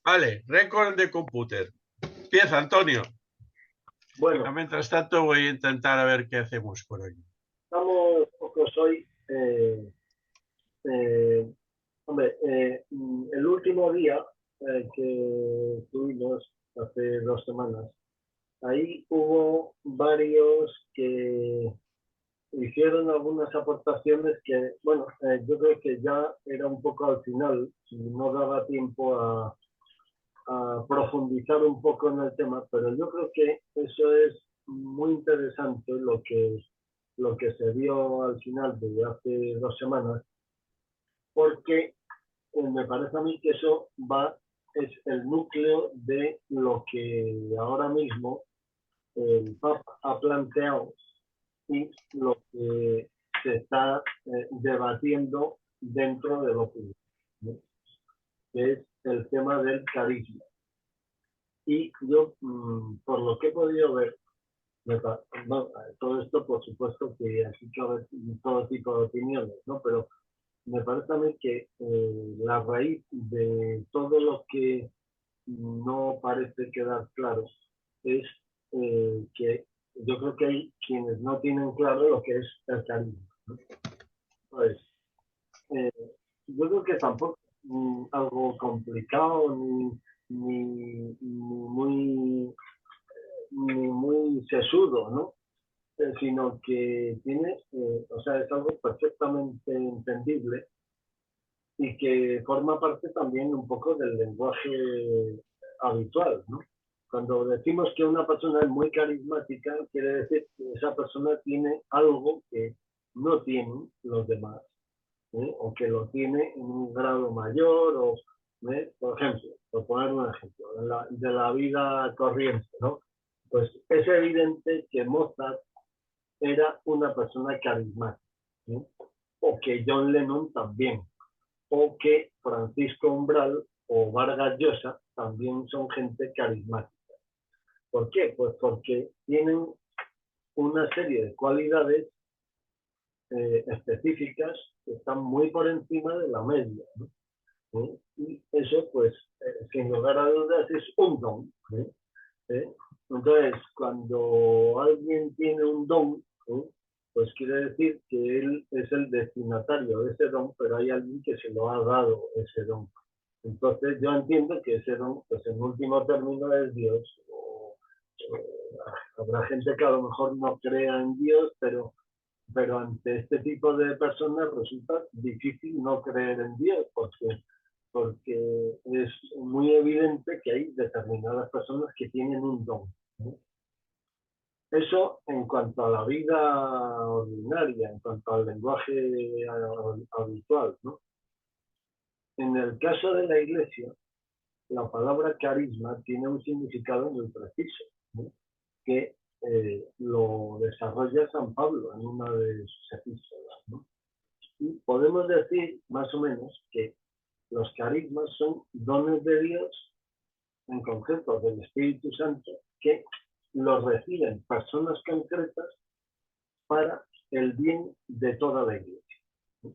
Vale, récord de computer. Empieza, Antonio. Bueno, Mientras tanto voy a intentar a ver qué hacemos por aquí. estamos pocos hoy. Eh, hombre, el último día que tuvimos, hace 2 semanas, ahí hubo varios que hicieron algunas aportaciones que, bueno, yo creo que ya era un poco al final, no daba tiempo a profundizar un poco en el tema, pero yo creo que eso es muy interesante lo que se vio al final de hace 2 semanas, porque me parece a mí que eso es el núcleo de lo que ahora mismo el Papa ha planteado y lo que se está debatiendo dentro de lo público, ¿no? Que es el tema del carisma. Y yo, por lo que he podido ver, bueno, todo esto, por supuesto, que aquí cabe todo tipo de opiniones, ¿no? Pero me parece a mí que la raíz de todo lo que no parece quedar claro es que yo creo que hay quienes no tienen claro lo que es el carisma, ¿no? Pues, eh, yo creo que tampoco es algo complicado ni muy sesudo, ¿no? Sino que tiene, o sea, es algo perfectamente entendible y que forma parte también un poco del lenguaje habitual, ¿no? Cuando decimos que una persona es muy carismática, quiere decir que esa persona tiene algo que no tienen los demás, ¿eh? O que lo tiene en un grado mayor, por ejemplo, por poner un ejemplo, de la vida corriente, ¿no? Pues es evidente que Mozart era una persona carismática, ¿sí? O que John Lennon también, o que Francisco Umbral o Vargas Llosa también son gente carismática. ¿Por qué? Pues porque tienen una serie de cualidades específicas que están muy por encima de la media, ¿no? ¿Sí? Y eso, pues, sin lugar a dudas, es un don, ¿sí? ¿Sí? Entonces, cuando alguien tiene un don, ¿sí? Pues quiere decir que él es el destinatario de ese don, pero hay alguien que se lo ha dado ese don. Entonces, yo entiendo que ese don, pues en último término, es Dios. Habrá gente que a lo mejor no crea en Dios, pero ante este tipo de personas resulta difícil no creer en Dios, porque es muy evidente que hay determinadas personas que tienen un don, ¿no? Eso en cuanto a la vida ordinaria, en cuanto al lenguaje habitual, ¿no? En el caso de la Iglesia, la palabra carisma tiene un significado muy preciso, ¿no? Que lo desarrolla San Pablo en una de sus epístolas, ¿no? Y podemos decir más o menos que los carismas son dones de Dios, en concreto del Espíritu Santo, que los reciben personas concretas para el bien de toda la Iglesia. O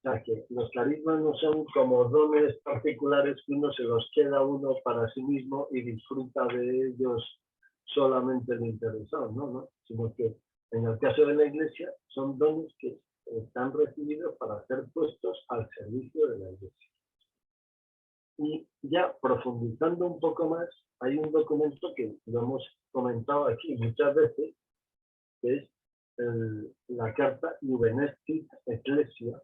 sea, que los carismas no son como dones particulares que uno se los queda uno para sí mismo y disfruta de ellos solamente el interesado, ¿no? Sino que en el caso de la Iglesia son dones que están recibidos para ser puestos al servicio de la Iglesia. Y ya profundizando un poco más, hay un documento que lo hemos comentado aquí muchas veces, que es la carta Juvenestit Ecclesia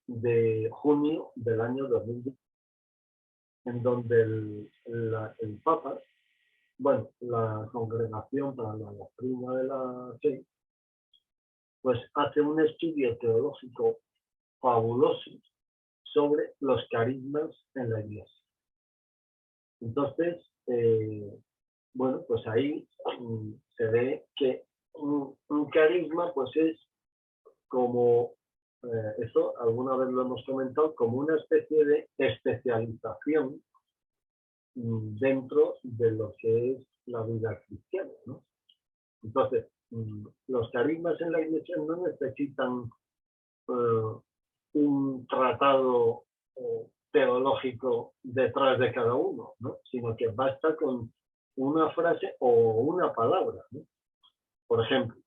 de junio del año 2010, en donde el Papa, bueno, la Congregación para la Doctrina de la Fe, pues hace un estudio teológico fabuloso sobre los carismas en la Iglesia. Entonces, bueno, pues ahí se ve que un carisma pues es como, eso alguna vez lo hemos comentado, como una especie de especialización dentro de lo que es la vida cristiana, ¿no? Entonces, los carismas en la Iglesia no necesitan un tratado teológico detrás de cada uno, ¿no? Sino que basta con una frase o una palabra, ¿no? Por ejemplo,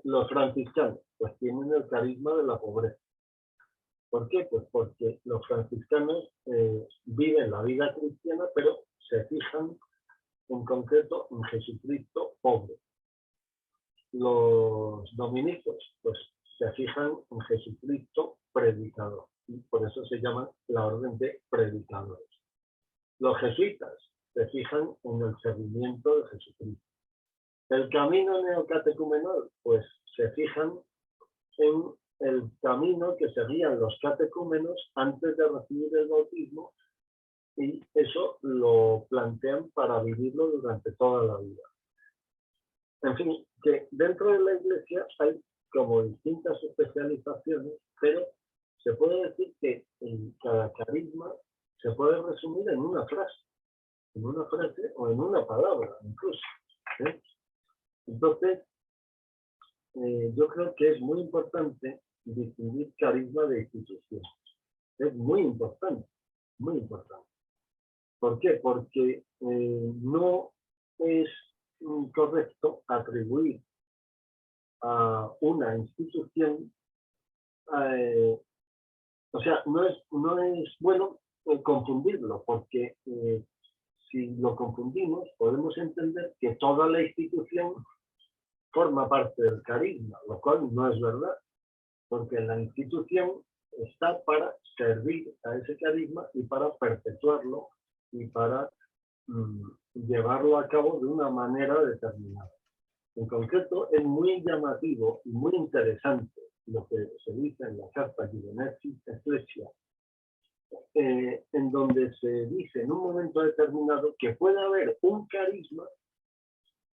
los franciscanos pues tienen el carisma de la pobreza. ¿Por qué? Pues porque los franciscanos viven la vida cristiana, pero se fijan en concreto en Jesucristo pobre. Los dominicos pues se fijan en Jesucristo predicador, y por eso se llaman la orden de predicadores. Los jesuitas se fijan en el seguimiento de Jesucristo. El camino neocatecumenal pues se fijan en el camino que seguían los catecúmenos antes de recibir el bautismo, y eso lo plantean para vivirlo durante toda la vida. En fin, que dentro de la Iglesia hay como distintas especializaciones, pero se puede decir que en cada carisma se puede resumir en una frase o en una palabra incluso, ¿eh? Entonces, yo creo que es muy importante distinguir carisma de institución. Es muy importante, muy importante. ¿Por qué? Porque no es correcto atribuir a una institución, o sea, no es bueno confundirlo, porque si lo confundimos, podemos entender que toda la institución forma parte del carisma, lo cual no es verdad, porque la institución está para servir a ese carisma y para perpetuarlo y para llevarlo a cabo de una manera determinada. En concreto, es muy llamativo y muy interesante lo que se dice en la carta Juvenesis Ecclesia, en donde se dice en un momento determinado que puede haber un carisma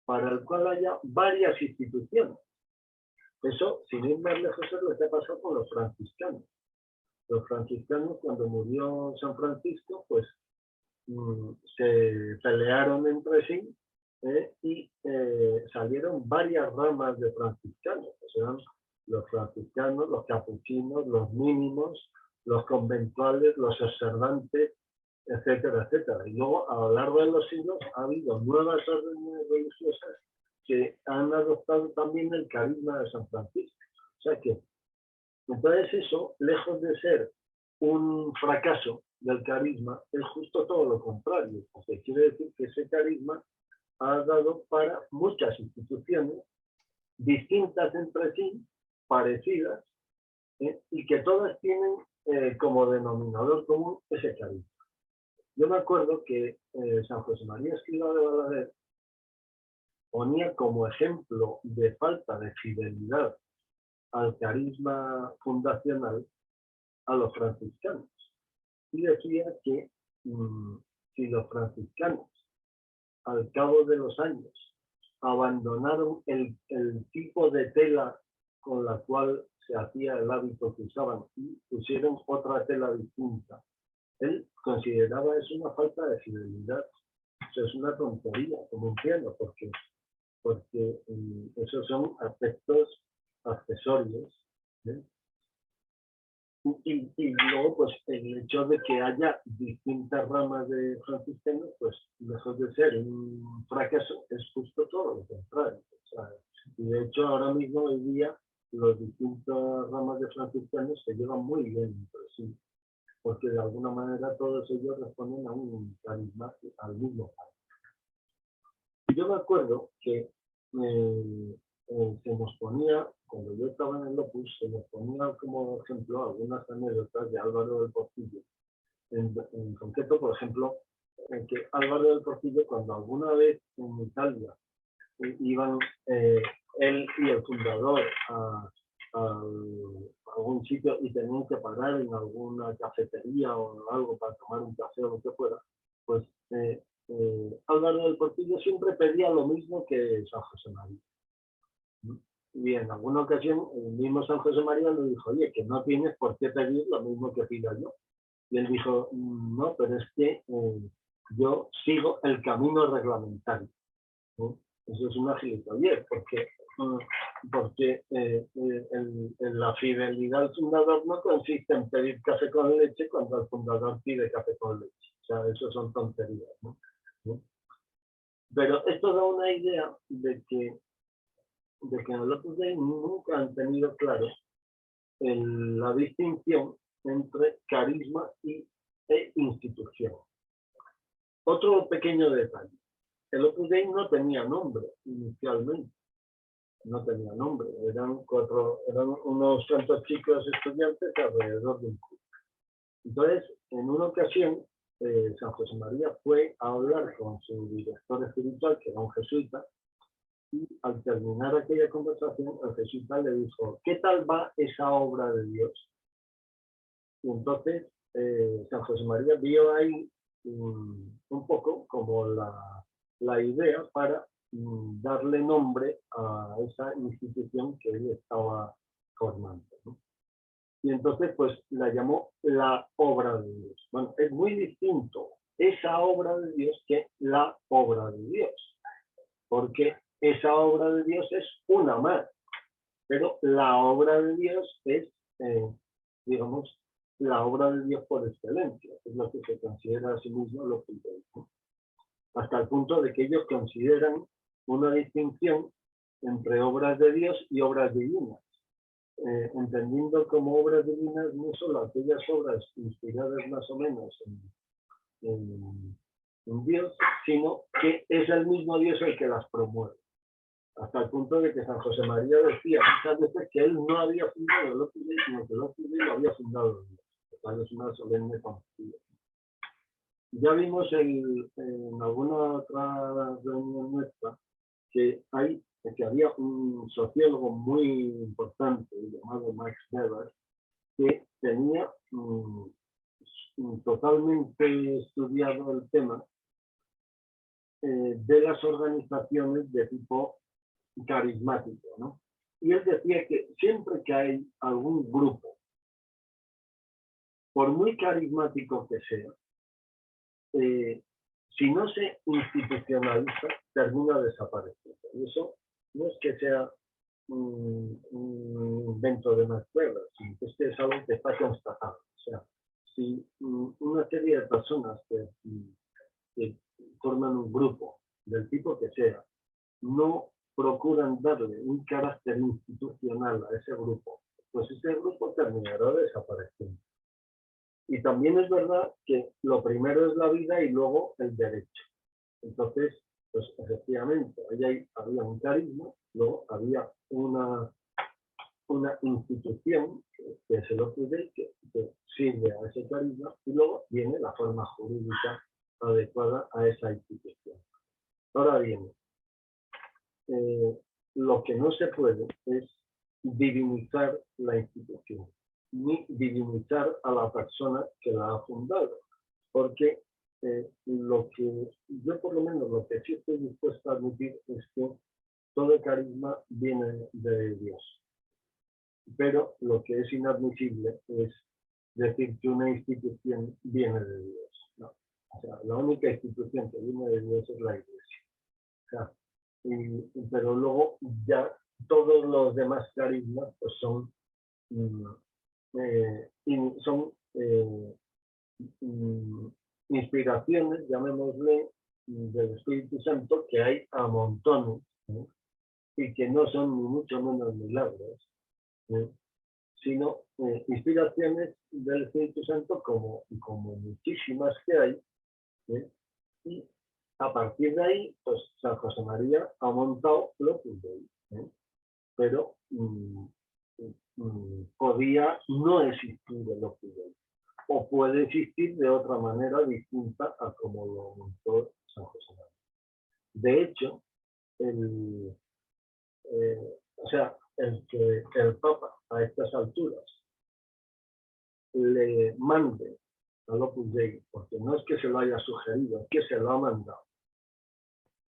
para el cual haya varias instituciones. Eso, sin ir más lejos, es lo que ha pasado con los franciscanos. Los franciscanos, cuando murió San Francisco, pues se pelearon entre sí y salieron varias ramas de franciscanos. O sea, los franciscanos, los capuchinos, los mínimos, los conventuales, los observantes, etcétera, etcétera. Y luego, a lo largo de los siglos, ha habido nuevas órdenes religiosas que han adoptado también el carisma de San Francisco. O sea que, entonces eso, lejos de ser un fracaso del carisma, es justo todo lo contrario, porque quiere decir que ese carisma ha dado para muchas instituciones distintas entre sí, parecidas, y que todas tienen como denominador común ese carisma. Yo me acuerdo que San José María Escrivá de Balaguer ponía como ejemplo de falta de fidelidad al carisma fundacional a los franciscanos. Y decía que si los franciscanos, al cabo de los años, abandonaron el tipo de tela con la cual se hacía el hábito que usaban y pusieron otra tela distinta, él consideraba eso una falta de fidelidad. Eso es una tontería, como entiendo, porque esos son aspectos accesorios, ¿eh? Y luego, pues, el hecho de que haya distintas ramas de franciscanos, pues, lejos de ser un fracaso, es justo todo lo contrario. O sea, y de hecho, ahora mismo, hoy día, los distintas ramas de franciscanos se llevan muy bien entre sí, porque de alguna manera todos ellos responden a un carisma, al mismo carisma. Yo me acuerdo que se nos ponía, cuando yo estaba en el Opus, se nos ponía como ejemplo algunas anécdotas de Álvaro del Portillo. En concreto, por ejemplo, que Álvaro del Portillo, cuando alguna vez en Italia iban él y el fundador a algún sitio y tenían que parar en alguna cafetería o algo para tomar un café o lo que fuera, pues Álvaro del Portillo siempre pedía lo mismo que San José María. Y en alguna ocasión el mismo San José María le dijo, oye, que no tienes por qué pedir lo mismo que pida yo. Y él dijo, no, pero es que yo sigo el camino reglamentario, ¿no? Eso es una gilipollez, porque la fidelidad al fundador no consiste en pedir café con leche cuando el fundador pide café con leche. O sea, eso son tonterías, ¿no? Pero esto da una idea de que en el Opus Dei nunca han tenido claro la distinción entre carisma e institución. Otro pequeño detalle. El Opus Dei no tenía nombre inicialmente. No tenía nombre. Eran unos cuantos chicos estudiantes alrededor de un club. Entonces, en una ocasión, San José María fue a hablar con su director espiritual, que era un jesuita, y al terminar aquella conversación, el jesuita le dijo: ¿qué tal va esa obra de Dios? Y entonces San José María vio ahí un poco como la idea para darle nombre a esa institución que él estaba formando, ¿no? Y entonces pues la llamó la obra de Dios. Bueno, es muy distinto esa obra de Dios que la obra de Dios, porque esa obra de Dios es una más, pero la obra de Dios es, digamos, la obra de Dios por excelencia, es lo que se considera a sí mismo lo que ¿no? Hasta el punto de que ellos consideran una distinción entre obras de Dios y obras divinas, entendiendo como obras divinas no solo aquellas obras inspiradas más o menos en Dios, sino que es el mismo Dios el que las promueve. Hasta el punto de que San José María decía muchas veces que él no había fundado el Opus Dei, sino que el Opus Dei lo había fundado Dios. Es una solemne confesión. Ya vimos en alguna otra reunión nuestra que había un sociólogo muy importante llamado Max Weber que tenía totalmente estudiado el tema de las organizaciones de tipo carismático, ¿no? Y él decía que siempre que hay algún grupo, por muy carismático que sea, si no se institucionaliza, termina desapareciendo. Y eso no es que sea un invento de Max Weber, sino que es algo que está constatado. O sea, si una serie de personas que forman un grupo, del tipo que sea, no procuran darle un carácter institucional a ese grupo, pues ese grupo terminará desapareciendo. Y también es verdad que lo primero es la vida y luego el derecho. Entonces, pues efectivamente, había un carisma, luego había una institución que es el Opus Dei que sirve a ese carisma y luego viene la forma jurídica adecuada a esa institución. Ahora bien, lo que no se puede es divinizar la institución, ni divinizar a la persona que la ha fundado, porque lo que yo por lo menos lo que sí estoy dispuesto a admitir es que todo carisma viene de Dios, pero lo que es inadmisible es decir que una institución viene de Dios. No. O sea, la única institución que viene de Dios es la Iglesia. O sea, pero luego ya todos los demás carismas pues son inspiraciones, llamémosle, del Espíritu Santo que hay a montones, ¿no? Y que no son ni mucho menos milagros, ¿no? Sino inspiraciones del Espíritu Santo como muchísimas que hay, ¿no? Y a partir de ahí, pues San José María ha montado lo Opus Dei, ¿no? Pero podía no existir el Opus Dei, o puede existir de otra manera distinta a como lo montó San José María. De hecho, el que el Papa a estas alturas le mande al Opus Dei, porque no es que se lo haya sugerido, es que se lo ha mandado,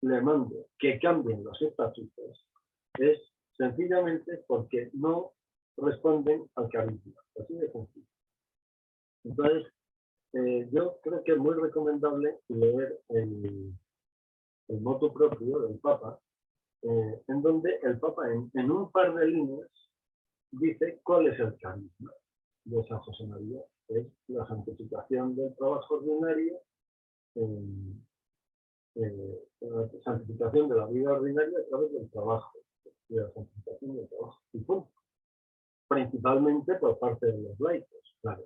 le mande que cambien los estatutos, es sencillamente porque no responden al carisma, así de sencillo. Entonces, yo creo que es muy recomendable leer el motu propio del Papa, en donde el Papa en un par de líneas dice cuál es el carisma de San José María. Es la santificación del trabajo ordinario, la santificación de la vida ordinaria a través del trabajo, de la santificación del trabajo. Y punto. Principalmente por parte de los laicos, claro.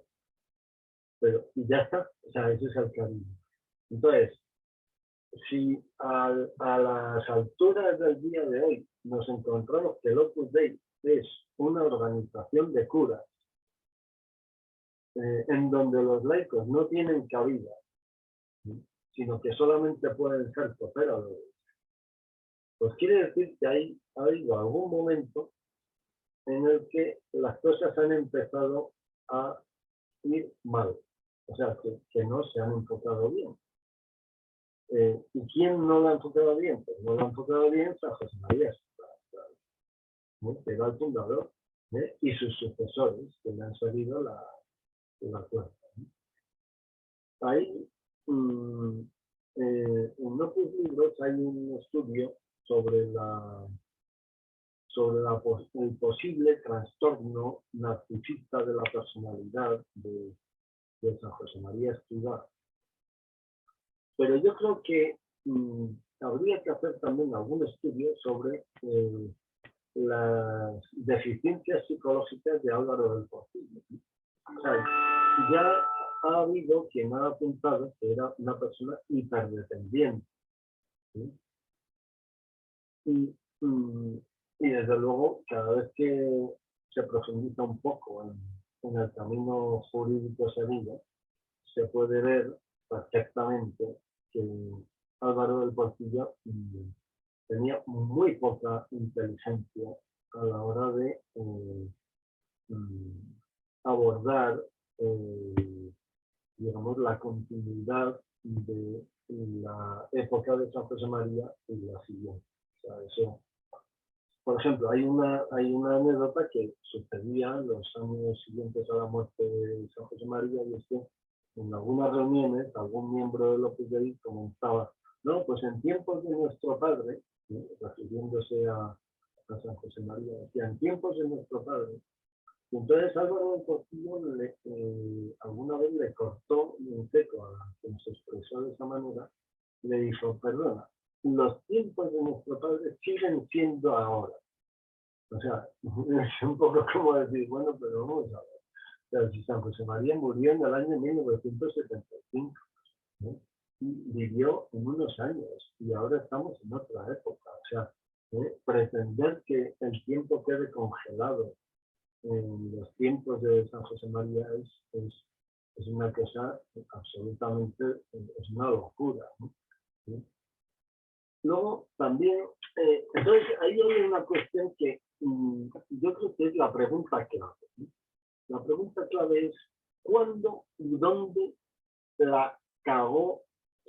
Pero y ya está, o sea, ese es el carisma. Entonces, si a las alturas del día de hoy nos encontramos que el Opus Dei es una organización de curas en donde los laicos no tienen cabida, sino que solamente pueden ser cooperadores, pues quiere decir que ha habido algún momento en el que las cosas han empezado a ir mal, o sea, que no se han enfocado bien. ¿Y quién no lo ha enfocado bien? Pues no lo ha enfocado bien San José María, que era el fundador, y sus sucesores, que le han salido la cuerda. Ahí, en otros libros hay un estudio sobre el posible trastorno narcisista de la personalidad de San José María Escrivá. Pero yo creo que habría que hacer también algún estudio sobre las deficiencias psicológicas de Álvaro del Portillo. O sea, ya ha habido quien ha apuntado que era una persona hiperdependiente. ¿Sí? Y desde luego, cada vez que se profundiza un poco en el camino jurídico seguido, se puede ver perfectamente que Álvaro del Portillo tenía muy poca inteligencia a la hora de abordar, digamos, la continuidad de la época de San José María y la siguiente. O sea, eso, por ejemplo, hay una anécdota que sucedía en los años siguientes a la muerte de San José María, y es que en algunas reuniones algún miembro del Opus Dei comentaba: no, pues en tiempos de nuestro padre, refiriéndose a San José María, decía, en tiempos de nuestro padre. Y entonces Álvaro del Portillo alguna vez le cortó un seco a quien se expresó de esa manera, y le dijo: perdona, los tiempos de nuestro padre siguen siendo ahora. O sea, es un poco como decir, bueno, pero vamos a ver. O sea, si San José María murió en el año 1975, ¿no? Y vivió en unos años, y ahora estamos en otra época. O sea, pretender que el tiempo quede congelado en los tiempos de San José María es una cosa absolutamente, es una locura, ¿no? ¿Sí? Luego también, entonces ahí hay una cuestión que yo creo que es la pregunta clave, ¿no? La pregunta clave es: ¿cuándo y dónde la cagó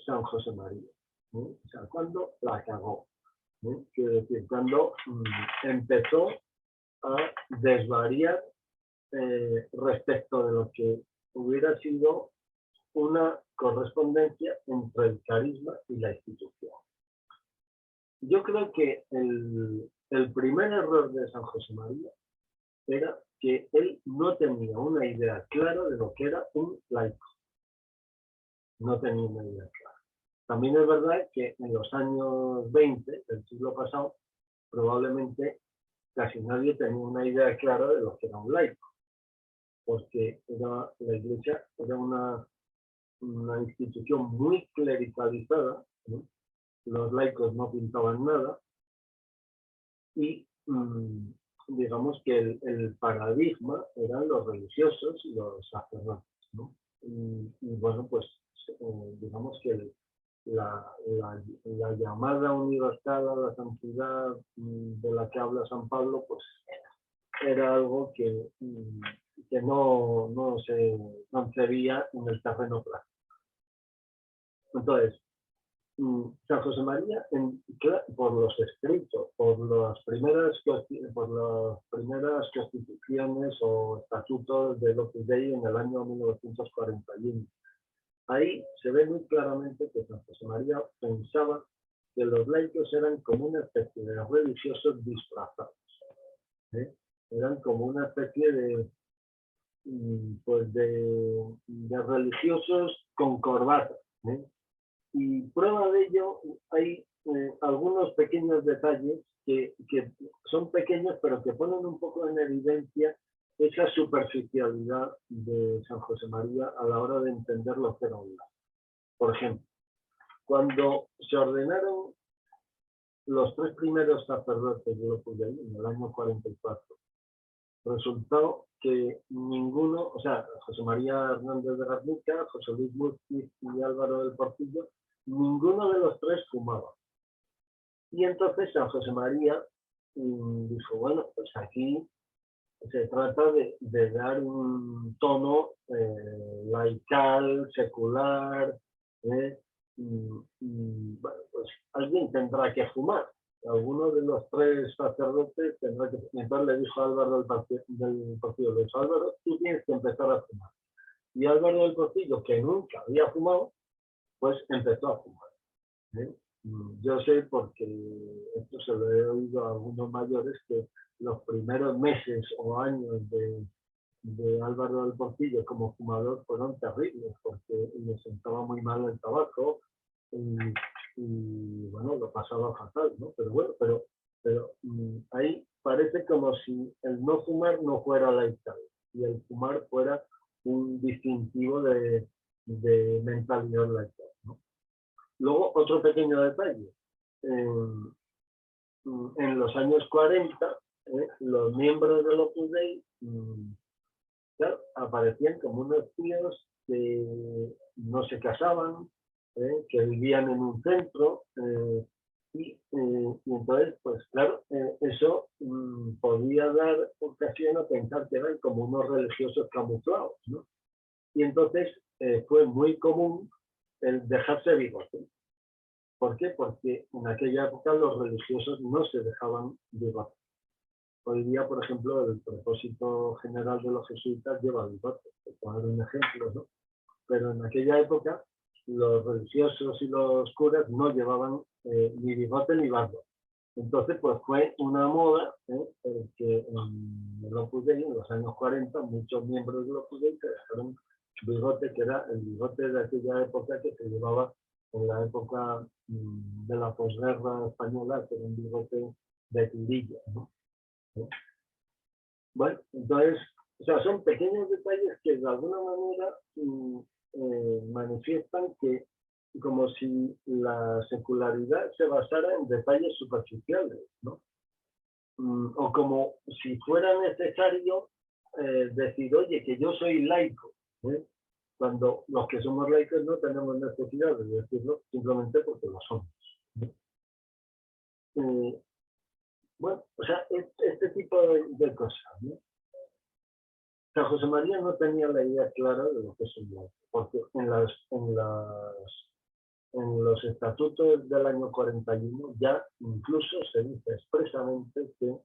San José María? ¿No? O sea, ¿cuándo la cagó? ¿No? Quiero decir, cuando empezó a desvariar respecto de lo que hubiera sido una correspondencia entre el carisma y la institución. Yo creo que el primer error de San José María era que él no tenía una idea clara de lo que era un laico. No tenía una idea clara. También es verdad que en los años 20 del siglo pasado, probablemente casi nadie tenía una idea clara de lo que era un laico, porque la Iglesia era una institución muy clericalizada, ¿no? Los laicos no pintaban nada, y digamos que el paradigma eran los religiosos y los sacerdotes, ¿no? Y bueno, pues digamos que la llamada universal a la santidad de la que habla San Pablo, pues era algo que no se concebía en el terreno práctico. Entonces, San José María, por los escritos, por las primeras constituciones o estatutos del Opus Dei en el año 1941, ahí se ve muy claramente que San José María pensaba que los laicos eran como una especie de religiosos disfrazados. Eran como una especie de, pues de religiosos con corbata. Y prueba de ello hay algunos pequeños detalles que son pequeños, pero que ponen un poco en evidencia esa superficialidad de San José María a la hora de entender lo que era un laico. Por ejemplo, cuando se ordenaron los 3 primeros sacerdotes de Opus Dei en el año 44, resultó que ninguno, o sea, José María Hernández de Garnica, José Luis Murphy y Álvaro del Portillo, ninguno de los 3 fumaba. Y entonces San José María dijo, bueno, pues aquí se trata de dar un tono laical, secular, bueno, pues alguien tendrá que fumar. Alguno de los 3 sacerdotes tendrá que... Entonces le dijo a Álvaro del Portillo, le dijo, Álvaro, tú tienes que empezar a fumar. Y Álvaro del Portillo, que nunca había fumado, pues empezó a fumar. Yo sé, porque esto se lo he oído a algunos mayores, que los primeros meses o años de Álvaro del Portillo como fumador fueron terribles, porque le sentaba muy mal el tabaco y bueno, lo pasaba fatal, ¿no? Pero bueno, pero ahí parece como si el no fumar no fuera laical y el fumar fuera un distintivo de mentalidad laical, ¿no? Luego, otro pequeño detalle. En los años 40, los miembros del Opus Dei claro, aparecían como unos tíos que no se casaban, que vivían en un centro, y entonces, pues claro, eso podía dar ocasión a pensar que eran como unos religiosos camuflados, ¿no? Y entonces fue muy común el dejarse bigote. ¿Por qué? Porque en aquella época los religiosos no se dejaban bigote. Hoy día, por ejemplo, el propósito general de los jesuitas lleva bigote, por poner un ejemplo, ¿no? Pero en aquella época los religiosos y los curas no llevaban ni bigote ni barba. Entonces, pues fue una moda que en el Opus Dei, en los años 40, muchos miembros del Opus Dei se dejaron bigote, que era el bigote de aquella época que se llevaba en la época de la posguerra española, que era un bigote de tirilla, ¿no? Bueno, entonces, o sea, son pequeños detalles que de alguna manera manifiestan que como si la secularidad se basara en detalles superficiales, ¿no? O como si fuera necesario decir, oye, que yo soy laico, cuando los que somos laicos no tenemos necesidad de decirlo, simplemente porque lo somos. Bueno, o sea, este tipo de cosas, ¿no? San José María no tenía la idea clara de lo que es un laico, porque en los estatutos del año 41 ya incluso se dice expresamente que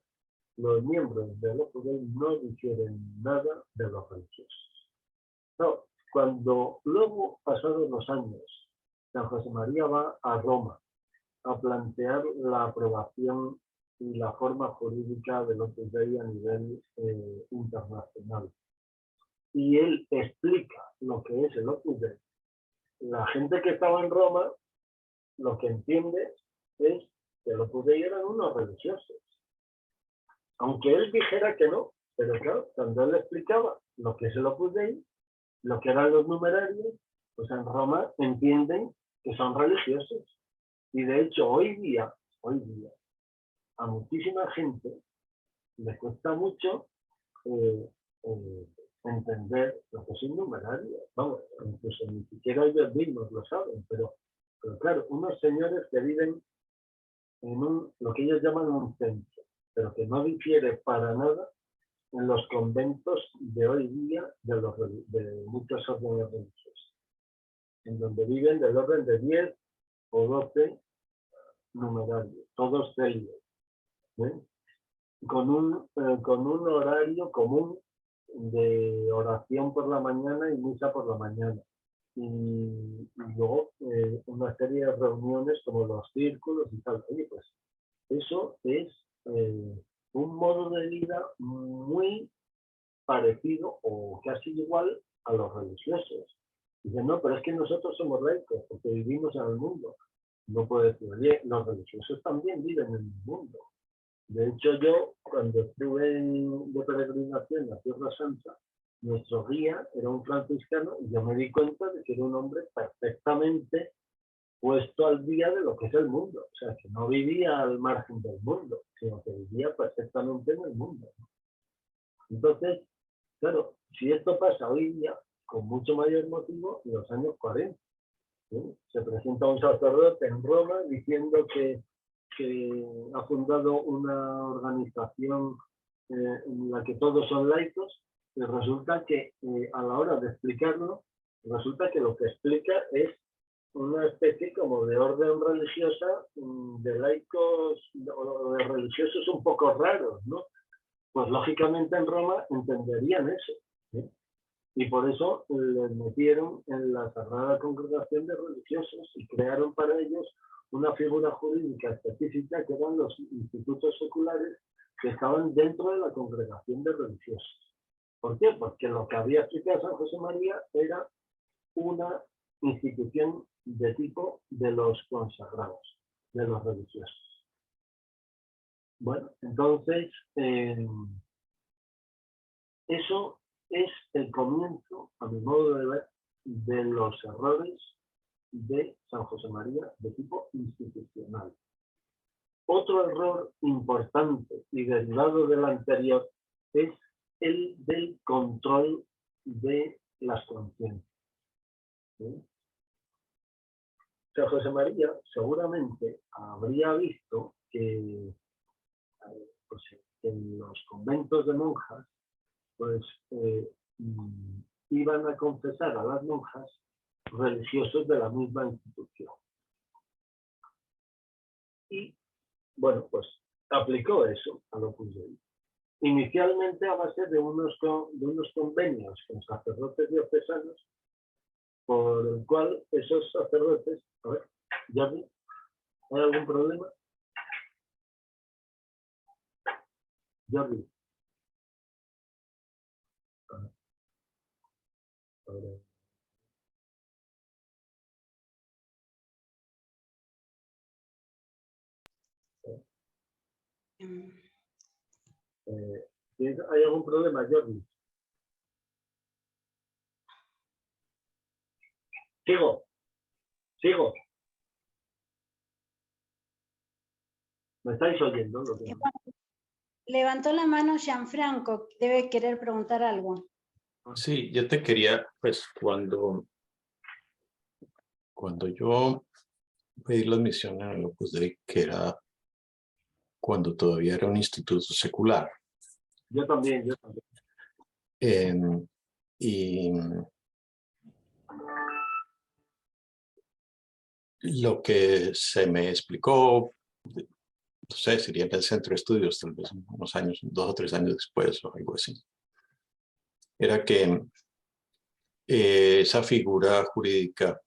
los miembros del Opus Dei no difieren nada de los religiosos. No, cuando luego, pasados los años, San José María va a Roma a plantear la aprobación y la forma jurídica del Opus Dei a nivel internacional, y él explica lo que es el Opus Dei, la gente que estaba en Roma lo que entiende es que los Opus Dei eran unos religiosos. Aunque él dijera que no, pero claro, cuando él explicaba lo que es el Opus Dei, lo que eran los numerarios, pues en Roma entienden que son religiosos. Y de hecho, hoy día, a muchísima gente le cuesta mucho entender lo que es un numerario. Vamos, incluso ni siquiera ellos mismos lo saben, pero claro, unos señores que viven en lo que ellos llaman un centro, pero que no difiere para nada en los conventos de hoy día de muchos órdenes religiosos, en donde viven del orden de 10 o 12 numerarios, todos célibes, con un horario común de oración por la mañana y misa por la mañana. Y luego una serie de reuniones como los círculos y tal. Oye, pues eso es un modo de vida muy parecido o casi igual a los religiosos. Dicen, no, pero es que nosotros somos laicos porque vivimos en el mundo. No puedo decir, oye, los religiosos también viven en el mundo. De hecho, yo, cuando estuve de peregrinación en la Tierra Santa, nuestro guía era un franciscano y yo me di cuenta de que era un hombre perfectamente puesto al día de lo que es el mundo. O sea, que no vivía al margen del mundo, sino que vivía perfectamente en el mundo. Entonces, claro, si esto pasa hoy día, con mucho mayor motivo, en los años 40, ¿sí? Se presenta un sacerdote en Roma diciendo que ha fundado una organización en la que todos son laicos, y resulta que a la hora de explicarlo, resulta que lo que explica es una especie como de orden religiosa de laicos o de religiosos un poco raros, ¿no? Pues lógicamente en Roma entenderían eso, ¿sí? Y por eso les metieron en la Sagrada Congregación de Religiosos y crearon para ellos una figura jurídica específica que eran los institutos seculares que estaban dentro de la Congregación de Religiosos. ¿Por qué? Porque lo que había explicado San José María era una institución de tipo de los consagrados, de los religiosos. Bueno, entonces, eso es el comienzo, a mi modo de ver, de los errores de San José María de tipo institucional. Otro error importante y derivado del anterior es el del control de las conciencias. ¿Sí? San José María seguramente habría visto que pues, en los conventos de monjas pues iban a confesar a las monjas religiosos de la misma institución. Y bueno, pues aplicó eso a lo Opus Dei. Inicialmente a base de unos convenios con sacerdotes diocesanos, por el cual esos sacerdotes, a ver, Jordi, ¿hay algún problema? Jordi. ¿Hay algún problema, Jordi? Sigo. ¿Me estáis oyendo? Levantó la mano Gianfranco, debe querer preguntar algo. Sí, yo te quería, pues cuando yo pedí la admisión en el Opus Dei, que era cuando todavía era un instituto secular. Yo también. Y lo que se me explicó, no sé, sería en el centro de estudios, tal vez unos años, 2 o 3 años después o algo así, era que esa figura jurídica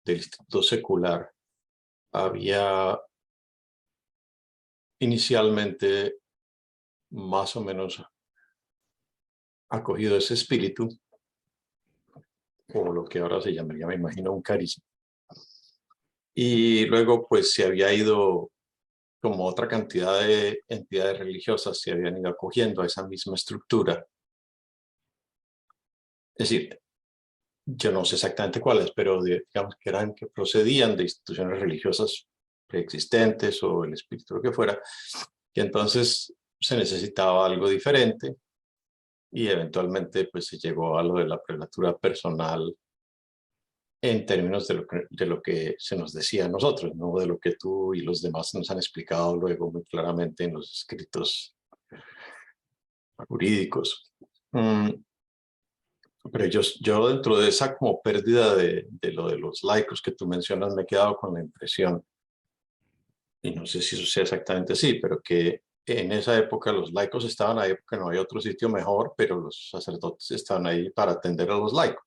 del instituto secular había inicialmente más o menos acogido ese espíritu, o lo que ahora se llamaría, me imagino, un carisma. Y luego pues se había ido, como otra cantidad de entidades religiosas se habían ido acogiendo a esa misma estructura. Es decir, yo no sé exactamente cuáles, pero digamos que eran que procedían de instituciones religiosas preexistentes o el espíritu, lo que fuera, y entonces se necesitaba algo diferente y eventualmente pues se llegó a lo de la prelatura personal en términos de lo que se nos decía a nosotros, no de lo que tú y los demás nos han explicado luego muy claramente en los escritos jurídicos. Pero yo dentro de esa como pérdida de lo de los laicos que tú mencionas, me he quedado con la impresión, y no sé si eso sea exactamente así, pero que en esa época los laicos estaban ahí porque no había otro sitio mejor, pero los sacerdotes estaban ahí para atender a los laicos.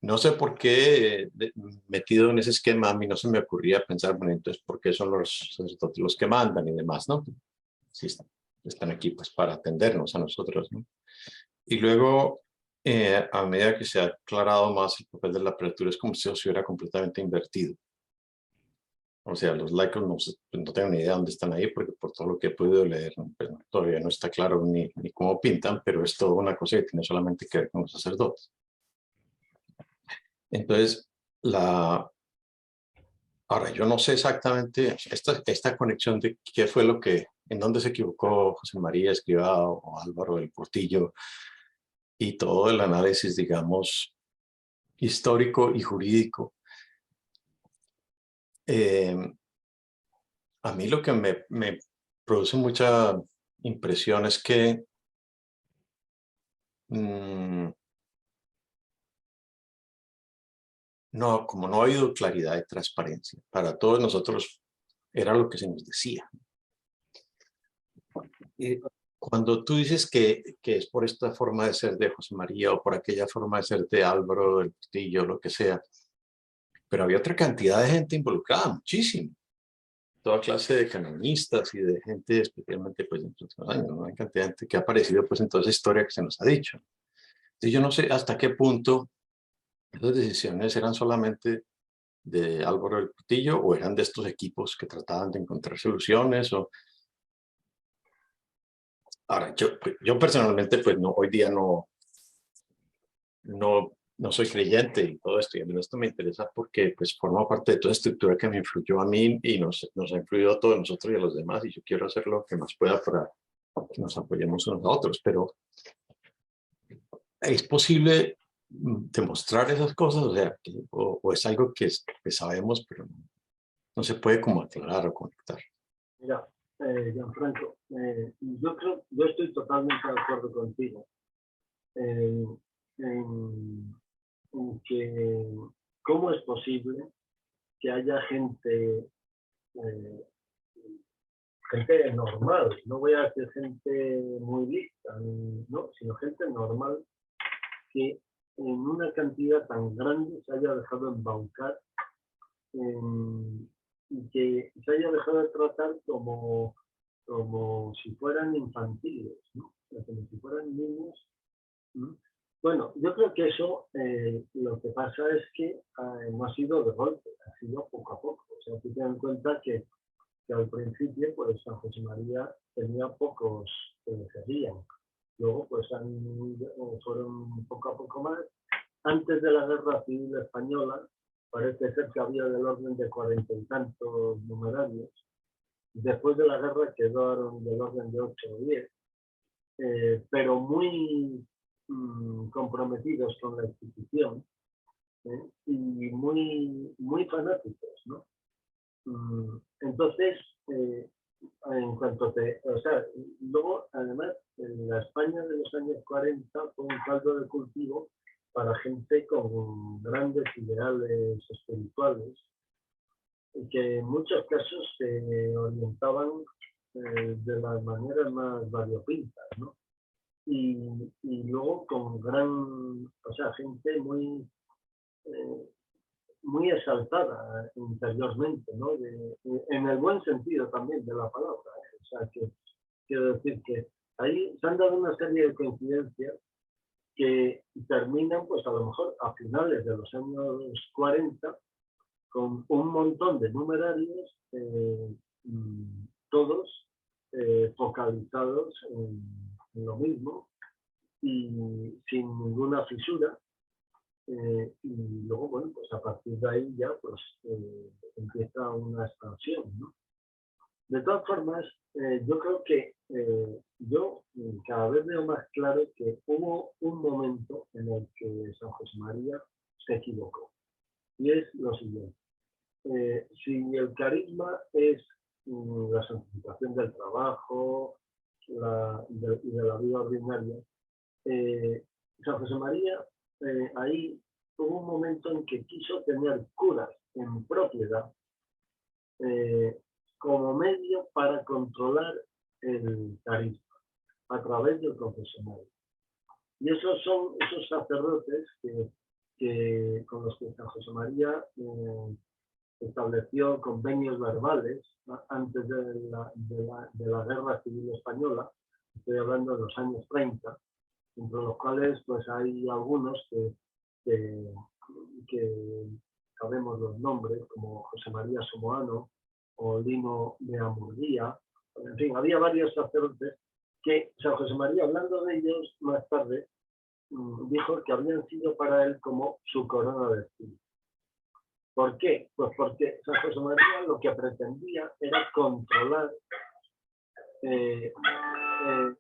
no sé por qué metido en ese esquema a mí no se me ocurría pensar, bueno, entonces, ¿por qué son los sacerdotes los que mandan y demás, no? Sí, están aquí pues para atendernos a nosotros, ¿no? Y luego, a medida que se ha aclarado más el papel de la apertura, es como si eso se hubiera completamente invertido. O sea, los laicos no tengo ni idea dónde están ahí, porque por todo lo que he podido leer, pues, todavía no está claro ni cómo pintan, pero es toda una cosa que tiene solamente que ver con los sacerdotes. Entonces, ahora yo no sé exactamente esta conexión de qué fue lo que, en dónde se equivocó José María Escrivá o Álvaro del Portillo y todo el análisis, digamos, histórico y jurídico. A mí lo que me produce mucha impresión es que no, como no ha habido claridad y transparencia, para todos nosotros era lo que se nos decía. Cuando tú dices que es por esta forma de ser de José María o por aquella forma de ser de Álvaro del Portillo, lo que sea, pero había otra cantidad de gente involucrada, muchísimo. Toda clase de canonistas y de gente, especialmente pues en los últimos años, ¿no? Hay cantidad de gente que ha aparecido pues en toda esa historia que se nos ha dicho. Entonces yo no sé hasta qué punto esas decisiones eran solamente de Álvaro del Portillo o eran de estos equipos que trataban de encontrar soluciones. Ahora, yo personalmente pues no, hoy día no soy creyente y todo esto, y a mí esto me interesa porque pues forma parte de toda estructura que me influyó a mí y nos ha influido a todos nosotros y a los demás, y yo quiero hacer lo que más pueda para que nos apoyemos unos a otros, pero ¿es posible demostrar esas cosas? O sea, o es algo que sabemos, pero no se puede como aclarar o conectar. Mira, Gianfranco, yo estoy totalmente de acuerdo contigo en que cómo es posible que haya gente normal, no voy a decir gente muy lista, no, sino gente normal que en una cantidad tan grande se haya dejado embaucar y que se haya dejado de tratar como si fueran infantiles, ¿no? O sea, como si fueran niños. ¿No? Bueno, yo creo que eso lo que pasa es que no ha sido de golpe, ha sido poco a poco. O sea, tú ten en cuenta que al principio pues San José María tenía pocos que le seguían. Luego pues fueron poco a poco más. Antes de la Guerra Civil Española parece ser que había del orden de 40 y tantos numerarios. Después de la guerra quedaron del orden de 8 o 10, pero muy comprometidos con la institución y muy fanáticos, ¿no? Entonces, en cuanto o sea, luego, además, en la España de los años 40 fue un caldo de cultivo para gente con grandes ideales espirituales y que en muchos casos se orientaban de las maneras más variopintas, ¿no? Y luego con o sea, gente muy exaltada interiormente, ¿no? En el buen sentido también de la palabra, ¿eh? O sea, que quiero decir que ahí se han dado una serie de coincidencias que terminan, pues a lo mejor a finales de los años 40, con un montón de numerarios, todos focalizados en lo mismo y sin ninguna fisura. Y luego, bueno, pues a partir de ahí ya pues empieza una expansión, ¿no? De todas formas, yo creo que yo cada vez veo más claro que hubo un momento en el que San José María se equivocó. Y es lo siguiente. Si el carisma es la santificación del trabajo y de la vida ordinaria, San José María ahí hubo un momento en que quiso tener curas en propiedad como medio para controlar el carisma a través del confesionario. Y esos son esos sacerdotes que con los que San José María estableció convenios verbales, ¿no?, antes de la Guerra Civil Española. Estoy hablando de los años 30, entre los cuales pues hay algunos que sabemos los nombres, como José María Somoano o Lino de Amurguía. En fin, había varios sacerdotes que San José María, hablando de ellos más tarde, dijo que habían sido para él como su corona de espinas. ¿Por qué? Pues porque San José María lo que pretendía era controlar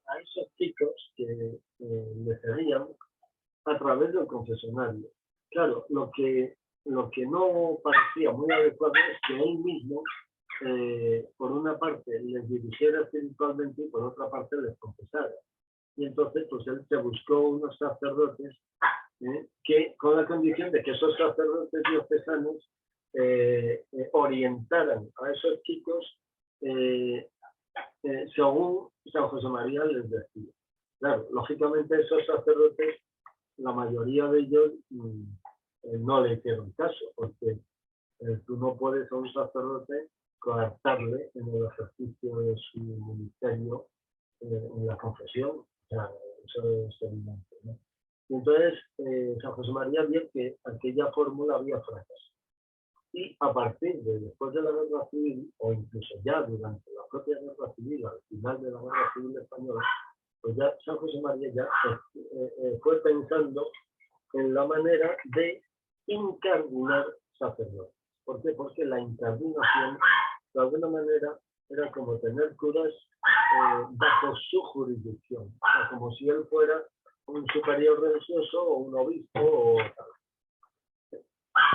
a esos chicos que le seguían a través del confesionario. Claro, lo que no parecía muy adecuado es que él mismo, por una parte, les dirigiera espiritualmente y por otra parte les confesara. Y entonces, pues él se buscó unos sacerdotes que, con la condición de que esos sacerdotes diocesanos orientaran a esos chicos según San José María les decía. Claro, lógicamente esos sacerdotes, la mayoría de ellos no le hicieron caso, porque tú no puedes a un sacerdote coartarle en el ejercicio de su ministerio en la confesión. O sea, eso es evidente, ¿no? Y entonces San José María vio que aquella fórmula había fracasado. Y a partir de después de la Guerra Civil, o incluso ya durante la propia Guerra Civil, al final de la Guerra Civil Española, pues ya San José María ya fue pensando en la manera de incardinar sacerdotes. ¿Por qué? Porque la incardinación, de alguna manera, era como tener curas bajo su jurisdicción, o sea, como si él fuera un superior religioso o un obispo o tal.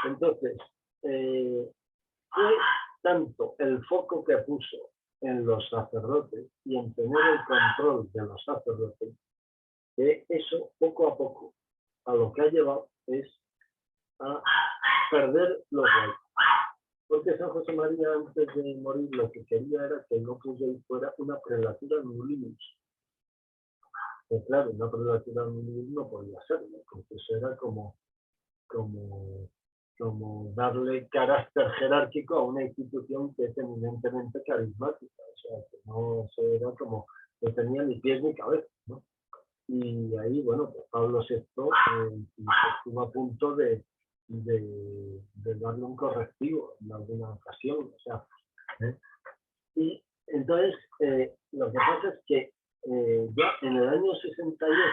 Entonces, fue tanto el foco que puso en los sacerdotes y en tener el control de los sacerdotes, que eso poco a poco a lo que ha llevado es a perder los laicos. Porque San José María, antes de morir, lo que quería era que no fuera una prelatura nullius. Pues claro, una prelatura nullius no podía ser, ¿no? Porque eso era como darle carácter jerárquico a una institución que es eminentemente carismática. O sea, que no, eso era como, no tenía ni pies ni cabeza, ¿no? Y ahí, bueno, pues Pablo VI estuvo a punto de darle un correctivo en alguna ocasión. O sea, y entonces, lo que pasa es que ya en el año 68,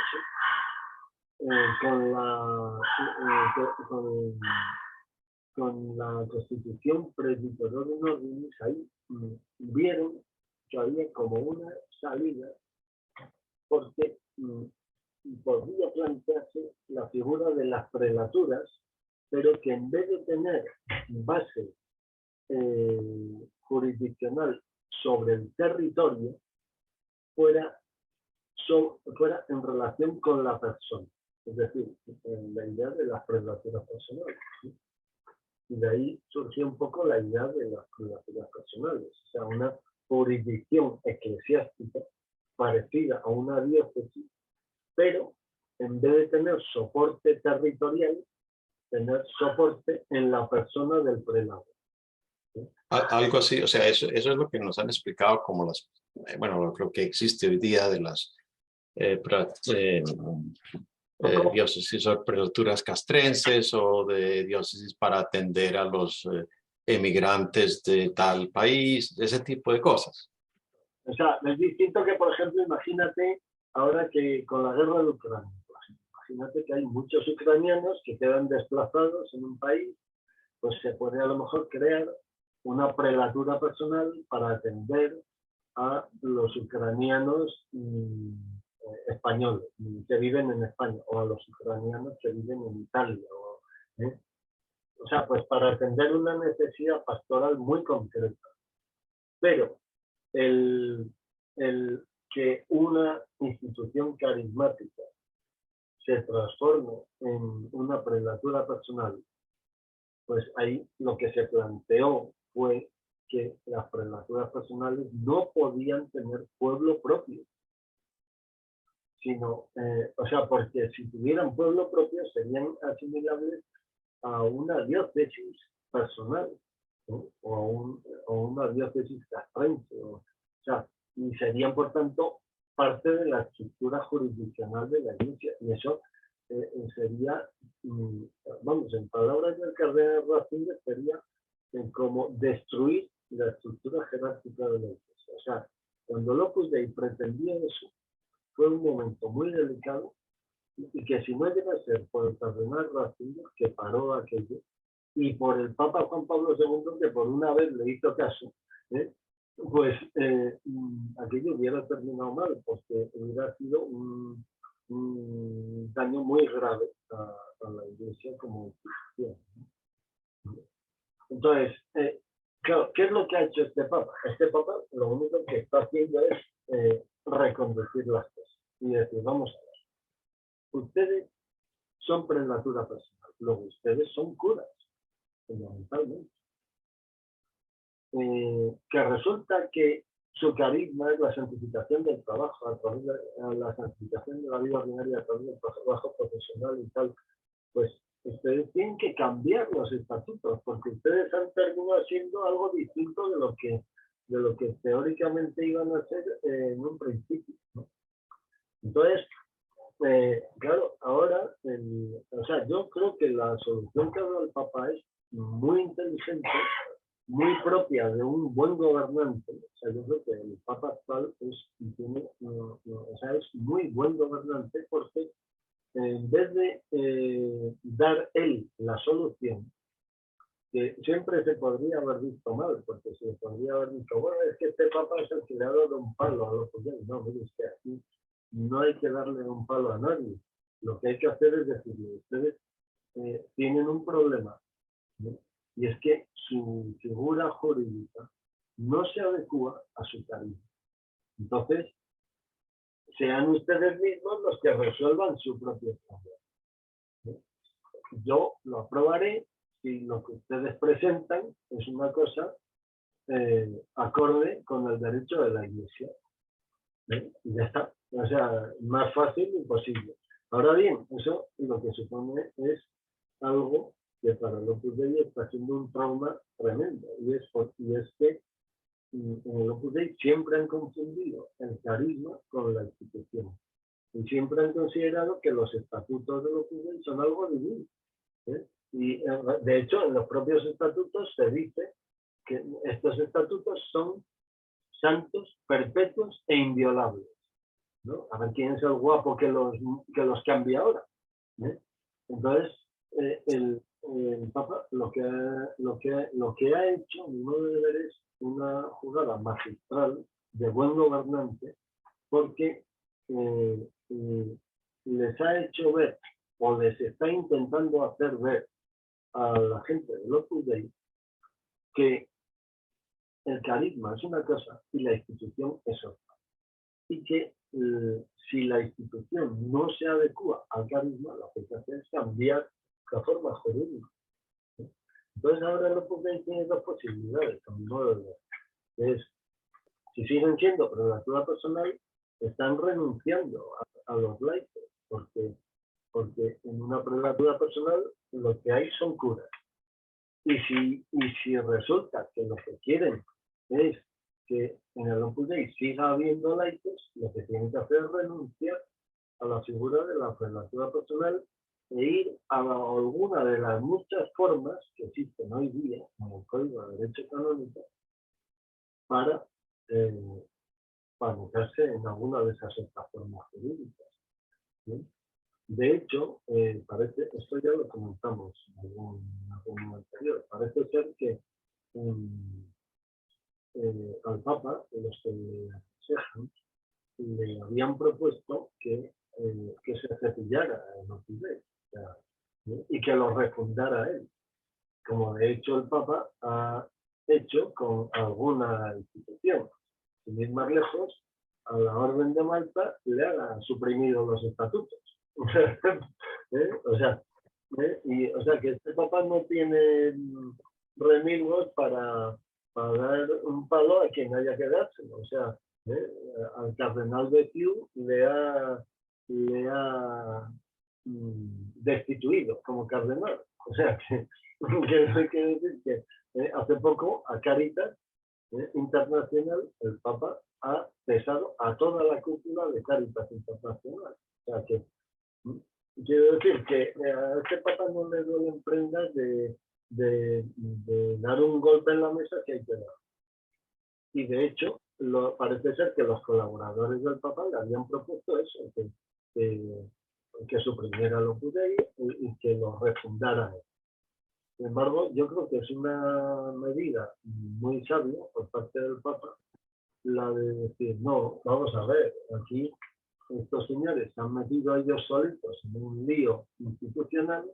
con la Constitución Presbyterorum Ordinis, ahí vieron que había como una salida, porque podría plantearse la figura de las prelaturas, pero que en vez de tener base jurisdiccional sobre el territorio, fuera en relación con la persona. Es decir, la idea de las prelaturas personales, ¿sí? Y de ahí surgió un poco la idea de las prelaturas personales, o sea, una jurisdicción eclesiástica parecida a una diócesis, pero en vez de tener soporte territorial, tener soporte en la persona del prelado. ¿Sí? Algo así, o sea, eso es lo que nos han explicado como las, bueno, lo que existe hoy día de las diócesis o prelaturas castrenses o de diócesis para atender a los emigrantes de tal país, ese tipo de cosas. O sea, es distinto que, por ejemplo, imagínate ahora que con la guerra de Ucrania, imagínate que hay muchos ucranianos que quedan desplazados en un país, pues se puede a lo mejor crear una prelatura personal para atender a los ucranianos españoles que viven en España, o a los ucranianos que viven en Italia. O sea, pues para atender una necesidad pastoral muy concreta. Pero el que una institución carismática se transforme en una prelatura personal, pues ahí lo que se planteó fue que las prelaturas personales no podían tener pueblo propio. sino, o sea, porque si tuvieran pueblo propio serían asimilables a una diócesis personal, ¿no? O una diócesis castrense, o sea, y serían por tanto parte de la estructura jurisdiccional de la Iglesia, y eso sería, vamos, en palabras del cardenal Ratzinger, sería como destruir la estructura jerárquica de la Iglesia. O sea, cuando el Opus Dei pretendía eso, fue un momento muy delicado, y que si no llega a ser por el cardenal Ratzinger, que paró aquello, y por el Papa Juan Pablo II, que por una vez le hizo caso, pues aquello hubiera terminado mal, porque hubiera sido un daño muy grave a la Iglesia como institución. Entonces, claro, ¿qué es lo que ha hecho este Papa? Este Papa lo único que está haciendo es reconducir las cosas y decir, vamos a ver, ustedes son prelatura personal, luego ustedes son curas, fundamentalmente. Que resulta que su carisma es la santificación del trabajo, a través de la santificación de la vida ordinaria, a través del trabajo profesional y tal, pues ustedes tienen que cambiar los estatutos, porque ustedes han terminado siendo algo distinto de lo que teóricamente iban a ser en un principio, ¿no? Entonces, claro, ahora, o sea, yo creo que la solución que ha dado el Papa es muy inteligente, muy propia de un buen gobernante. O sea, yo creo que el Papa actual es muy buen gobernante, porque en vez de dar él la solución, que siempre se podría haber visto mal, porque se podría haber dicho, bueno, es que este Papa es el que le ha dado un palo a los judíos. No, mire, es que aquí no hay que darle un palo a nadie. Lo que hay que hacer es decirle, ustedes tienen un problema, ¿no? Y es que su figura jurídica no se adecua a su carisma. Entonces, sean ustedes mismos los que resuelvan su propio problema, ¿no? Yo lo aprobaré si lo que ustedes presentan es una cosa acorde con el derecho de la Iglesia. Y ya está. O sea, más fácil imposible. Ahora bien, eso lo que supone es algo que para el Opus Dei está siendo un trauma tremendo. Y es que en el Opus Dei siempre han confundido el carisma con la institución. Y siempre han considerado que los estatutos del Opus Dei son algo divino. Y de hecho, en los propios estatutos se dice que estos estatutos son santos, perpetuos e inviolables, ¿no? A ver quién es el guapo que los cambia ahora, ¿eh? Entonces, el Papa lo que ha hecho, a mi modo de ver, es una jugada magistral de buen gobernante, porque les ha hecho ver, o les está intentando hacer ver a la gente del Opus Dei, que el carisma es una cosa y la institución es otra. Y que si la institución no se adecua al carisma, lo que se hace es cambiar la forma jurídica. Entonces ahora el Opus Dei tiene dos posibilidades, a mi modo de ver. Si siguen siendo prelatura personal, están renunciando a los laicos, porque en una prelatura personal lo que hay son curas. Y si resulta que lo que quieren es que en el Opus Dei siga habiendo laicos, lo que tienen que hacer es renunciar a la figura de la prelatura personal e ir a alguna de las muchas formas que existen hoy día en el Código de Derecho Canónico para meterse en alguna de esas otras formas jurídicas, ¿sí? De hecho, esto ya lo comentamos en algún anterior, parece ser que al Papa, los que le aconsejan, le habían propuesto que se cepillara el Opus Dei, o sea, y que lo refundara él, como de hecho el Papa ha hecho con alguna institución. Sin ir más lejos, a la Orden de Malta le han suprimido los estatutos. O sea que este Papa no tiene remilgos para dar un palo a quien haya que dárselo. O sea, al cardenal de Kew le ha le ha destituido como cardenal. O sea, que hay que decir que hace poco a Cáritas Internacional el Papa ha cesado a toda la cúpula de Cáritas Internacional. O sea que quiero decir que a este Papa no le duelen prendas de dar un golpe en la mesa que hay que dar. Y de hecho, parece ser que los colaboradores del Papa le habían propuesto eso, que suprimiera lo Opus y que lo refundara él. Sin embargo, yo creo que es una medida muy sabia por parte del Papa la de decir, no, vamos a ver, aquí estos señores se han metido a ellos solitos en un lío institucional,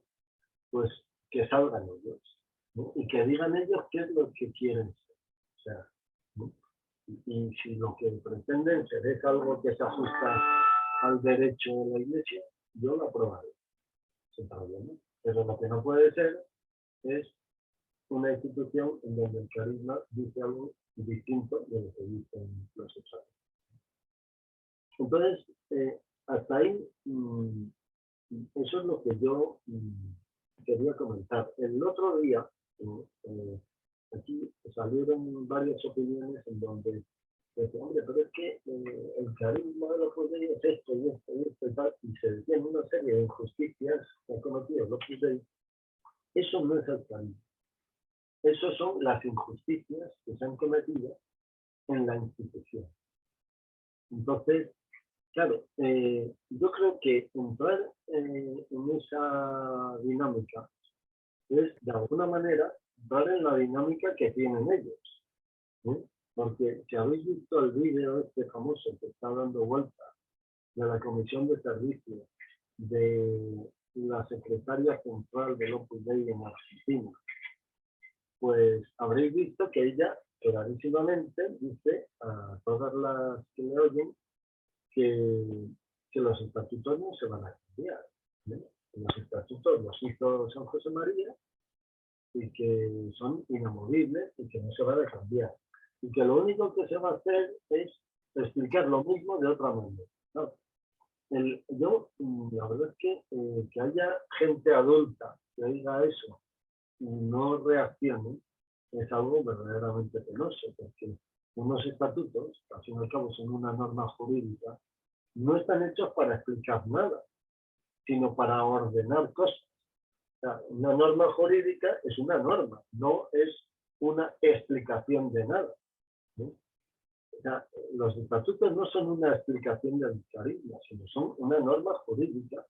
pues que salgan ellos, ¿no? Y que digan ellos qué es lo que quieren ser. O sea, ¿no? Y si lo que pretenden ser es algo que se ajusta al derecho de la Iglesia, yo lo aprobaré, sin problema. Pero lo que no puede ser es una institución en donde el carisma dice algo distinto de lo que dicen los hechos. Entonces, hasta ahí, eso es lo que yo quería comentar. El otro día, aquí salieron varias opiniones en donde decían, hombre, pero es que el carisma de los judíos es esto y esto y esto y tal, y se decían una serie de injusticias que han cometido los judíos. Eso no es el carisma. Esas son las injusticias que se han cometido en la institución. Entonces, claro, yo creo que entrar en esa dinámica es, de alguna manera, entrar en la dinámica que tienen ellos. ¿Sí? Porque si habéis visto el vídeo este famoso que está dando vuelta de la Comisión de Servicios de la Secretaria Central del Opus Dei en Argentina, pues habréis visto que ella clarísimamente dice a todas las que le oyen que los estatutos no se van a cambiar. ¿Sí? Los estatutos los hizo San José María y que son inamovibles y que no se van a cambiar. Y que lo único que se va a hacer es explicar lo mismo de otra manera. ¿No? La verdad es que haya gente adulta que oiga eso y no reaccionen es algo verdaderamente penoso, porque unos estatutos, al fin y al cabo son una norma jurídica, no están hechos para explicar nada, sino para ordenar cosas. O sea, una norma jurídica es una norma, no es una explicación de nada. ¿Sí? O sea, los estatutos no son una explicación del carisma, sino son una norma jurídica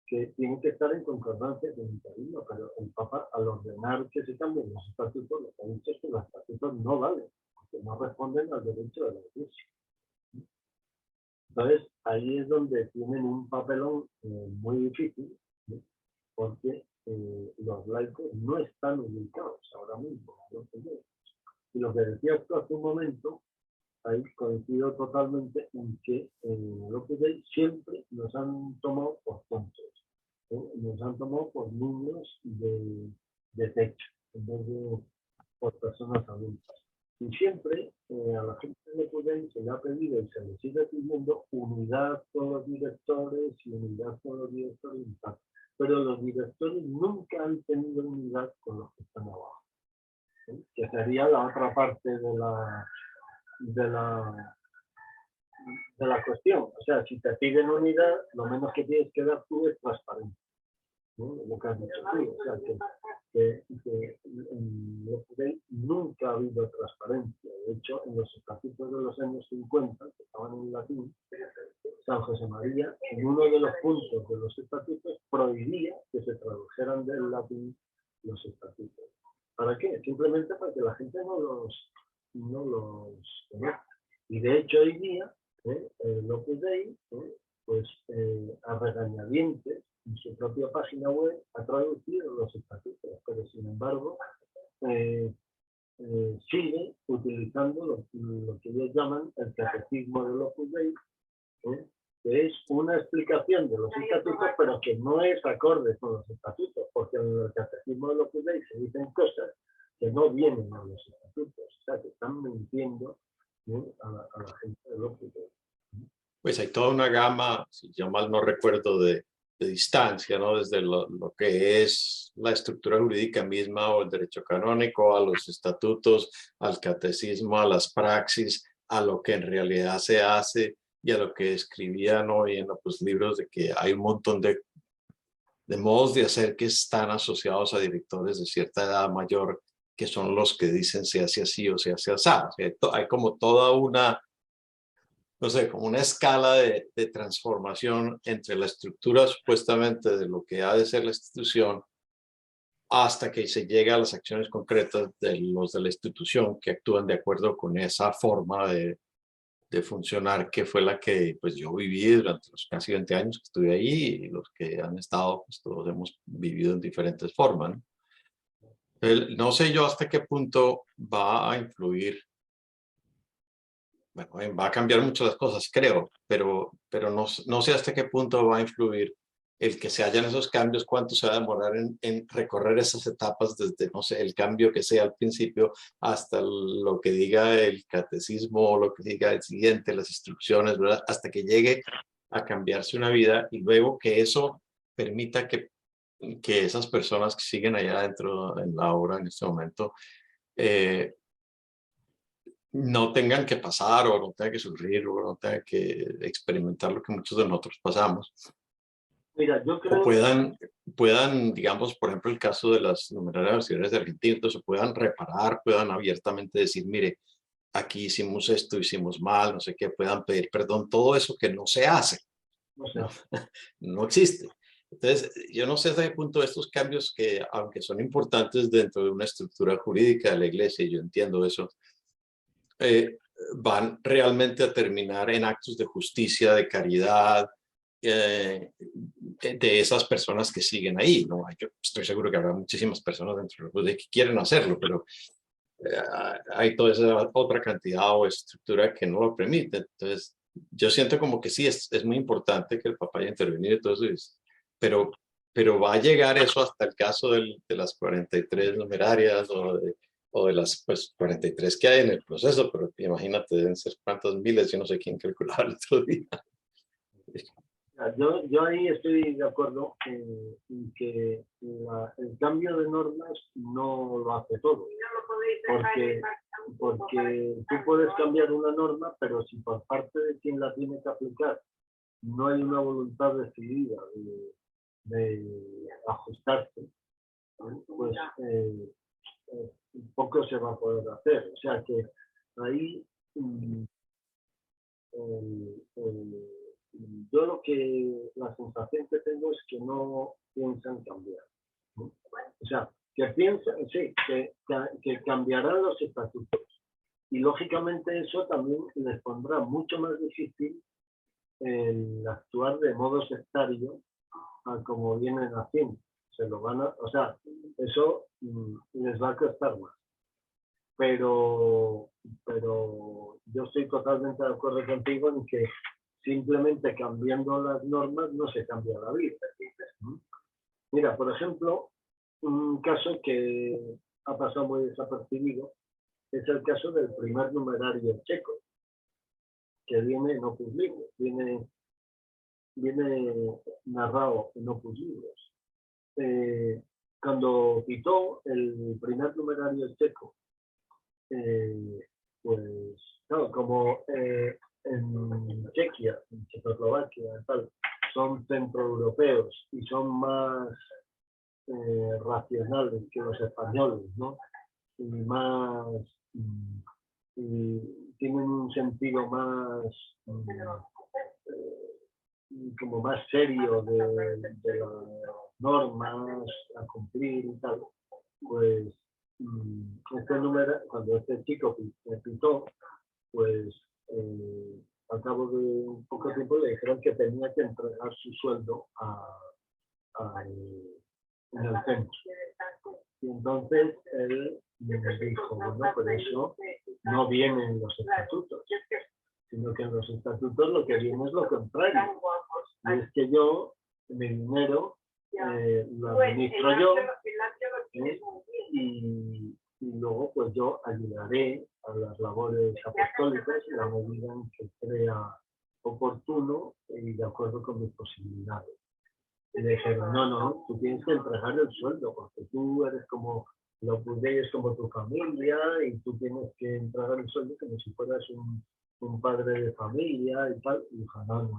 que tiene que estar en concordancia con el carisma, pero el Papa, al ordenar que se cambien los estatutos, lo que ha dicho es que los estatutos no valen, porque no responden al derecho de la Iglesia. Entonces, ahí es donde tienen un papelón muy difícil, ¿sí? Porque los laicos no están ubicados ahora mismo. Y lo que decías tú hace un momento, ahí coincido totalmente en que lo que veis siempre nos han tomado por tontos, ¿sí? Nos han tomado por niños de techo, en vez de por personas adultas. Y siempre a la gente de Pudén se le ha pedido y se le sigue pidiendo unidad con los directores y unidad con los directores y tal. Pero los directores nunca han tenido unidad con los que están abajo, ¿sí? Que sería la otra parte de la cuestión. O sea, si te piden unidad, lo menos que tienes que dar tú es transparencia, ¿no? Lo que has dicho tú. O sea, que en lo que nunca ha habido transparencia. De hecho, en los estatutos de los años 50, que estaban en latín, San José María, en uno de los puntos de los estatutos, prohibía que se tradujeran del latín los estatutos. ¿Para qué? Simplemente para que la gente no los conozca. Y de hecho hoy día, el Opus Dei, pues a regañadientes, en su propia página web ha traducido los estatutos, pero sin embargo sigue utilizando lo que ellos llaman el catecismo del Opus Dei, que es una explicación de los estatutos, pero que no es acorde con los estatutos, porque en el catecismo del Opus Dei se dicen cosas que no vienen a los estatutos, o sea, que están mintiendo a la gente del Opus Dei. Pues hay toda una gama, si yo mal no recuerdo, de distancia, ¿no? Desde lo que es la estructura jurídica misma o el derecho canónico, a los estatutos, al catecismo, a las praxis, a lo que en realidad se hace y a lo que escribían hoy en los libros, de que hay un montón de modos de hacer que están asociados a directores de cierta edad mayor, que son los que dicen se hace así o se hace así. O sea, hay como toda una, no sé, como una escala de transformación entre la estructura supuestamente de lo que ha de ser la institución hasta que se llega a las acciones concretas de los de la institución que actúan de acuerdo con esa forma de funcionar, que fue la que pues yo viví durante los casi 20 años que estuve ahí, y los que han estado, pues todos hemos vivido en diferentes formas, ¿no? No sé yo hasta qué punto va a influir. Bueno, va a cambiar mucho las cosas, creo, pero no sé hasta qué punto va a influir el que se hayan esos cambios, cuánto se va a demorar en recorrer esas etapas desde, no sé, el cambio que sea al principio hasta lo que diga el catecismo o lo que diga el siguiente, las instrucciones, ¿verdad? Hasta que llegue a cambiarse una vida, y luego que eso permita que esas personas que siguen allá adentro en la obra en este momento, no tengan que pasar o no tengan que sufrir o no tengan que experimentar lo que muchos de nosotros pasamos. Mira, yo O creo... puedan, digamos, por ejemplo, el caso de las numerarias auxiliares de Argentina, entonces puedan reparar, puedan abiertamente decir, mire, aquí hicimos esto, hicimos mal, no sé qué, puedan pedir perdón, todo eso que no se hace, O sea, no, no existe. Entonces, yo no sé hasta qué punto estos cambios, que aunque son importantes dentro de una estructura jurídica de la iglesia, y yo entiendo eso, van realmente a terminar en actos de justicia, de caridad, de esas personas que siguen ahí, ¿no? Yo estoy seguro que habrá muchísimas personas dentro de que quieren hacerlo, pero hay toda esa otra cantidad o estructura que no lo permite. Entonces, yo siento como que sí, es muy importante que el papá haya intervenido y todo eso, pero, pero va a llegar eso hasta el caso de las 43 numerarias o de las pues, 43 que hay en el proceso, pero imagínate, deben ser cuántas miles, yo no sé quién calculaba el otro día. yo ahí estoy de acuerdo en que el cambio de normas no lo hace todo. Porque tú puedes cambiar una norma, pero si por parte de quien la tiene que aplicar no hay una voluntad decidida de ajustarse, pues poco se va a poder hacer. O sea que ahí yo la sensación que tengo es que no piensan cambiar, ¿no? O sea, que piensan, sí, que cambiarán los estatutos. Y lógicamente eso también les pondrá mucho más difícil el actuar de modo sectario a como vienen haciendo. Se lo van a, o sea, eso les va a costar más. Pero yo estoy totalmente de acuerdo contigo en que simplemente cambiando las normas no se cambia la vida. Mira, por ejemplo, un caso que ha pasado muy desapercibido es el caso del primer numerario checo, que viene en Opus Libros, viene narrado en Opus Libros. Cuando pitó el primer numerario checo, pues claro, como en Chequia, en Checoslovaquia, tal, son centroeuropeos y son más racionales que los españoles, ¿no? Y más y tienen un sentido más como más serio de las normas a cumplir y tal, pues este número, cuando este chico pitó, pues al cabo de un poco tiempo le dijeron que tenía que entregar su sueldo en el centro. Y entonces él me dijo, bueno, pero eso no viene en los estatutos, sino que en los estatutos lo que viene es lo contrario. Y es que yo, mi dinero, lo administro yo, y luego pues yo ayudaré a las labores apostólicas en la medida en que crea oportuno y de acuerdo con mis posibilidades. Y le dijeron, no, tú tienes que entregar el sueldo, porque tú eres como, lo es como tu familia, y tú tienes que entregar el sueldo como si fueras un padre de familia y tal. Y dijo, no.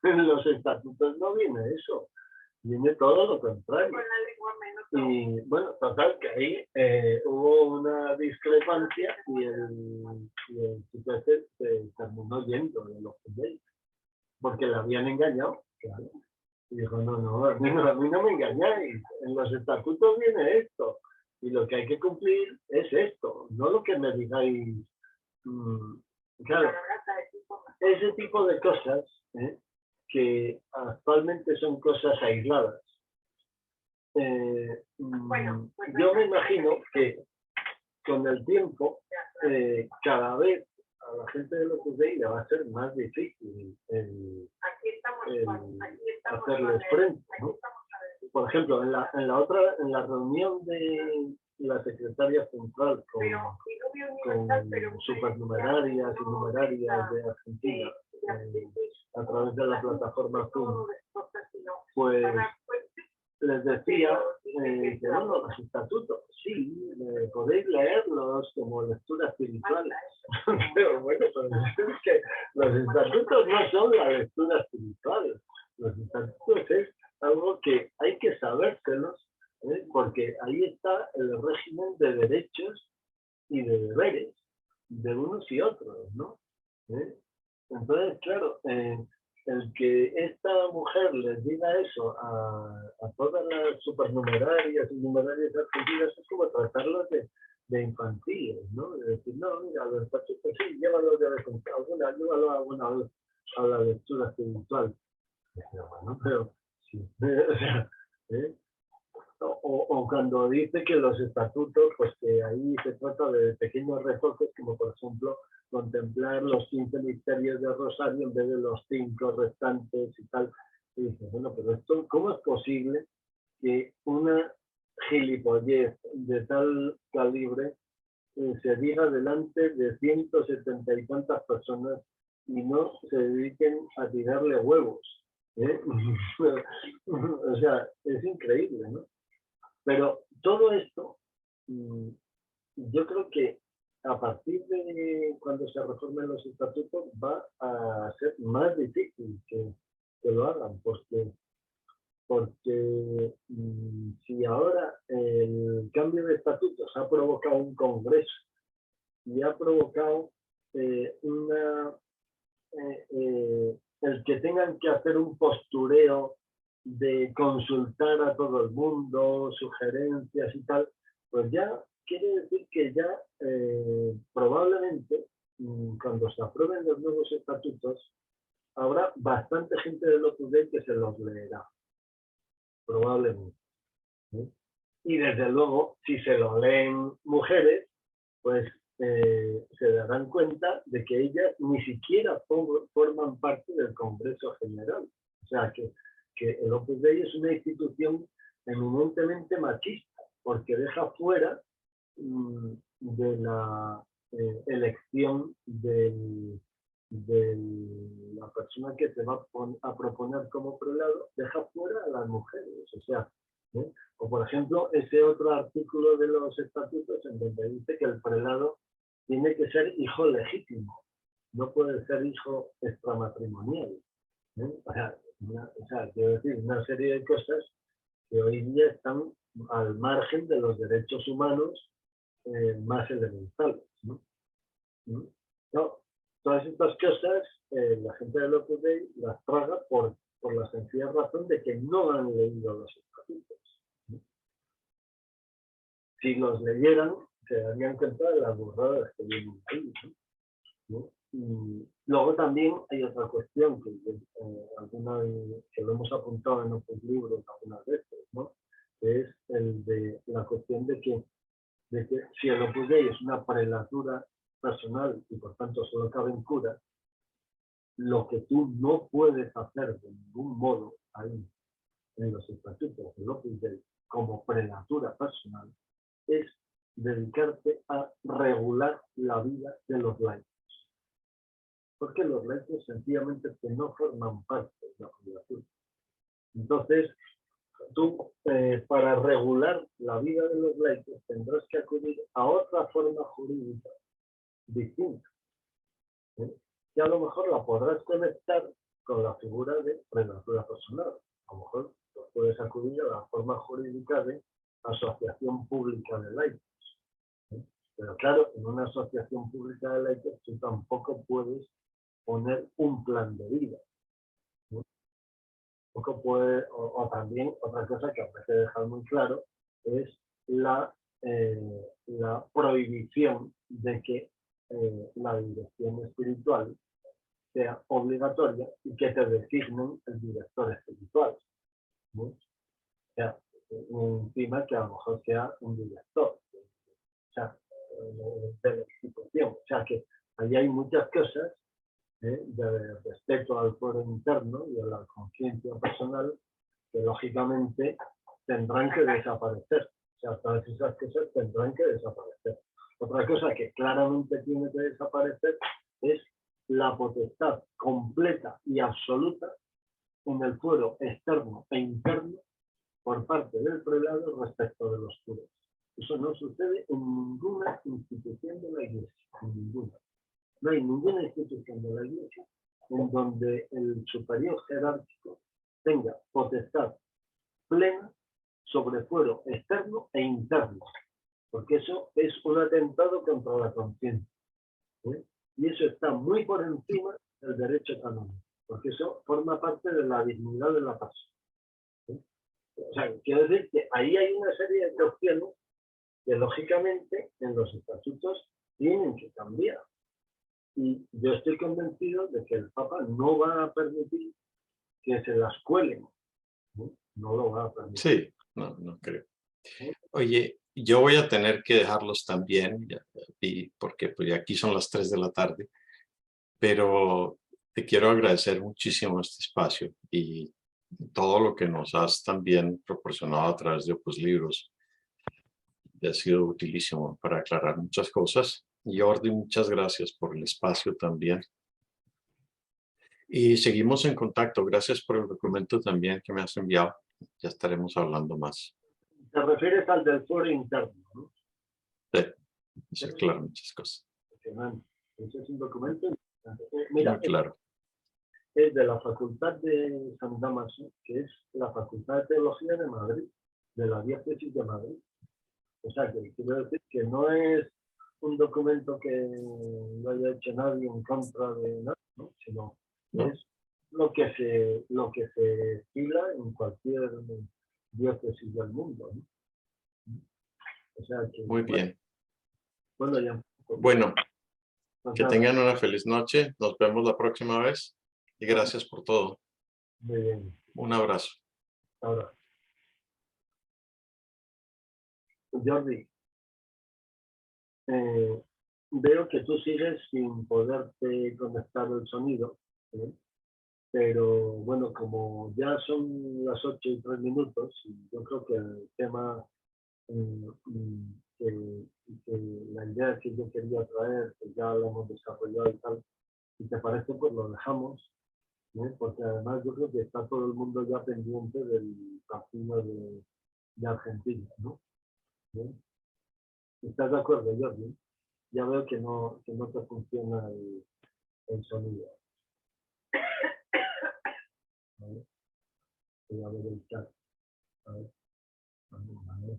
En los estatutos no viene eso, viene todo lo contrario. Y bueno, total, que ahí hubo una discrepancia y el chico se terminó yendo de los judíos, porque le habían engañado, claro. Y dijo, no, a mí no me engañáis, en los estatutos viene esto, y lo que hay que cumplir es esto, no lo que me digáis. Claro, ese tipo de cosas, que actualmente son cosas aisladas. Yo me imagino que con el tiempo, cada vez a la gente de los judíos le va a ser más difícil hacerles frente, ¿no? Por ejemplo, en la reunión de la secretaria central con supernumerarias y numerarias de Argentina, a través de la plataforma Zoom, pues les decía que bueno, los estatutos, sí, podéis leerlos como lectura espiritual, pero bueno, pues es que los estatutos no son la lectura espiritual, los estatutos es algo que hay que sabérselos, porque ahí está el régimen de derechos y de deberes de unos y otros, ¿no? Entonces, claro, el que esta mujer les diga eso a todas las supernumerarias y numerarias argentinas es como tratarlos de infantiles, ¿no? De decir, no, mira, los estatutos sí, llévalo alguna vez a la lectura espiritual. Bueno, pero sí, o sea, o cuando dice que los estatutos, pues que ahí se trata de pequeños retoques, como por ejemplo contemplar los 15 misterios de Rosario en vez de los 5 restantes y tal. Y dice, bueno, pero esto, ¿cómo es posible que una gilipollez de tal calibre se diga delante de 170 y tantas personas y no se dediquen a tirarle huevos? O sea, es increíble, ¿no? Pero todo esto, yo creo que a partir de cuando se reformen los estatutos va a ser más difícil que lo hagan, porque si ahora el cambio de estatutos ha provocado un congreso y ha provocado el que tengan que hacer un postureo de consultar a todo el mundo, sugerencias y tal, pues ya quiere decir que ya probablemente cuando se aprueben los nuevos estatutos habrá bastante gente de los UDEI que se los leerá, probablemente. Y desde luego, si se lo leen mujeres, pues se darán cuenta de que ellas ni siquiera forman parte del Congreso General. O sea, que el Opus Dei es una institución eminentemente machista, porque deja fuera de la elección de la persona que se va a proponer como prelado, deja fuera a las mujeres. O sea, o por ejemplo, ese otro artículo de los estatutos en donde dice que el prelado tiene que ser hijo legítimo, no puede ser hijo extramatrimonial. O sea, quiero decir, una serie de cosas que hoy día están al margen de los derechos humanos más elementales, ¿no? No, todas estas cosas la gente del Opus Dei las traga por la sencilla razón de que no han leído los estatutos. Si los leyeran, se darían cuenta de las burradas que vienen ahí, ¿no? Y luego también hay otra cuestión que lo hemos apuntado en otros libros algunas veces, ¿no? Que es el de la cuestión de que si el Opus Dei es una prelatura personal y por tanto solo caben curas, lo que tú no puedes hacer de ningún modo ahí en los estatutos del Opus Dei como prelatura personal es dedicarte a regular la vida de los laicos. Porque los laicos sencillamente que no forman parte de la fundación. Entonces, tú, para regular la vida de los laicos, tendrás que acudir a otra forma jurídica distinta, que a lo mejor la podrás conectar con la figura de prelatura personal. A lo mejor puedes acudir a la forma jurídica de asociación pública de laicos. Pero claro, en una asociación pública de laicos tú tampoco puedes poner un plan de vida. Tampoco puede, o también otra cosa que hay que dejar muy claro es la prohibición de que la dirección espiritual sea obligatoria y que te designen el director espiritual, ¿no? O sea, encima que a lo mejor sea un director, o sea, de la institución. O sea que ahí hay muchas cosas de respeto al fuero interno y a la conciencia personal que lógicamente tendrán que desaparecer. O sea, todas esas cosas tendrán que desaparecer. Otra cosa que claramente tiene que desaparecer es la potestad completa y absoluta en el fuero externo e interno por parte del prelado respecto de los curas. Eso no sucede en ninguna institución de la Iglesia, en ninguna. No hay ninguna institución de la Iglesia en donde el superior jerárquico tenga potestad plena sobre fuero externo e interno, porque eso es un atentado contra la conciencia. Y eso está muy por encima del derecho canónico, porque eso forma parte de la dignidad de la persona. O sea, quiero decir que ahí hay una serie de cuestiones que lógicamente en los estatutos tienen que cambiar. Y yo estoy convencido de que el Papa no va a permitir que se las cuelen. No lo va a permitir. Sí, no creo. Oye, yo voy a tener que dejarlos también, porque pues, aquí son las 3 de la tarde, pero te quiero agradecer muchísimo este espacio y todo lo que nos has también proporcionado a través de Opus Libros. Ha sido utilísimo para aclarar muchas cosas. Y Jordi, muchas gracias por el espacio también. Y seguimos en contacto. Gracias por el documento también que me has enviado. Ya estaremos hablando más. Te refieres al del foro interno, ¿no? Sí, eso aclara muchas cosas. Ese es un documento. Mira, muy claro. Es de la Facultad de San Damaso, que es la Facultad de Teología de Madrid, de la Diócesis de Madrid. O sea, que quiero decir que no es un documento que no haya hecho nadie en contra de nada, ¿no? Sino es lo que se estila en cualquier diócesis del mundo, ¿no? O sea que, Muy bien. Bueno, ya. Bueno, Pues que nada, tengan una feliz noche. Nos vemos la próxima vez. Y gracias por todo. muy bien. Un abrazo. Ahora, Jordi, veo que tú sigues sin poderte conectar el sonido, ¿eh? Pero bueno, como ya son las 8:03, y yo creo que el tema, que la idea que yo quería traer, que ya lo hemos desarrollado y tal, si te parece, pues lo dejamos, ¿eh? Porque además yo creo que está todo el mundo ya pendiente del partido de Argentina, ¿no? ¿Eh? ¿Estás de acuerdo, Jordi? Ya veo que no te funciona el sonido. ¿Vale? Voy a ver el chat. A ver. A ver.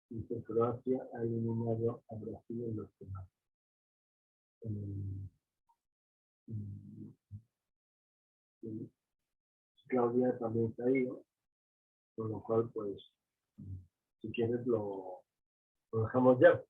Dice Croacia ha eliminado a Brasil en los penales. Claudia también se ha ido, con lo cual, pues, si quieres lo dejamos ya.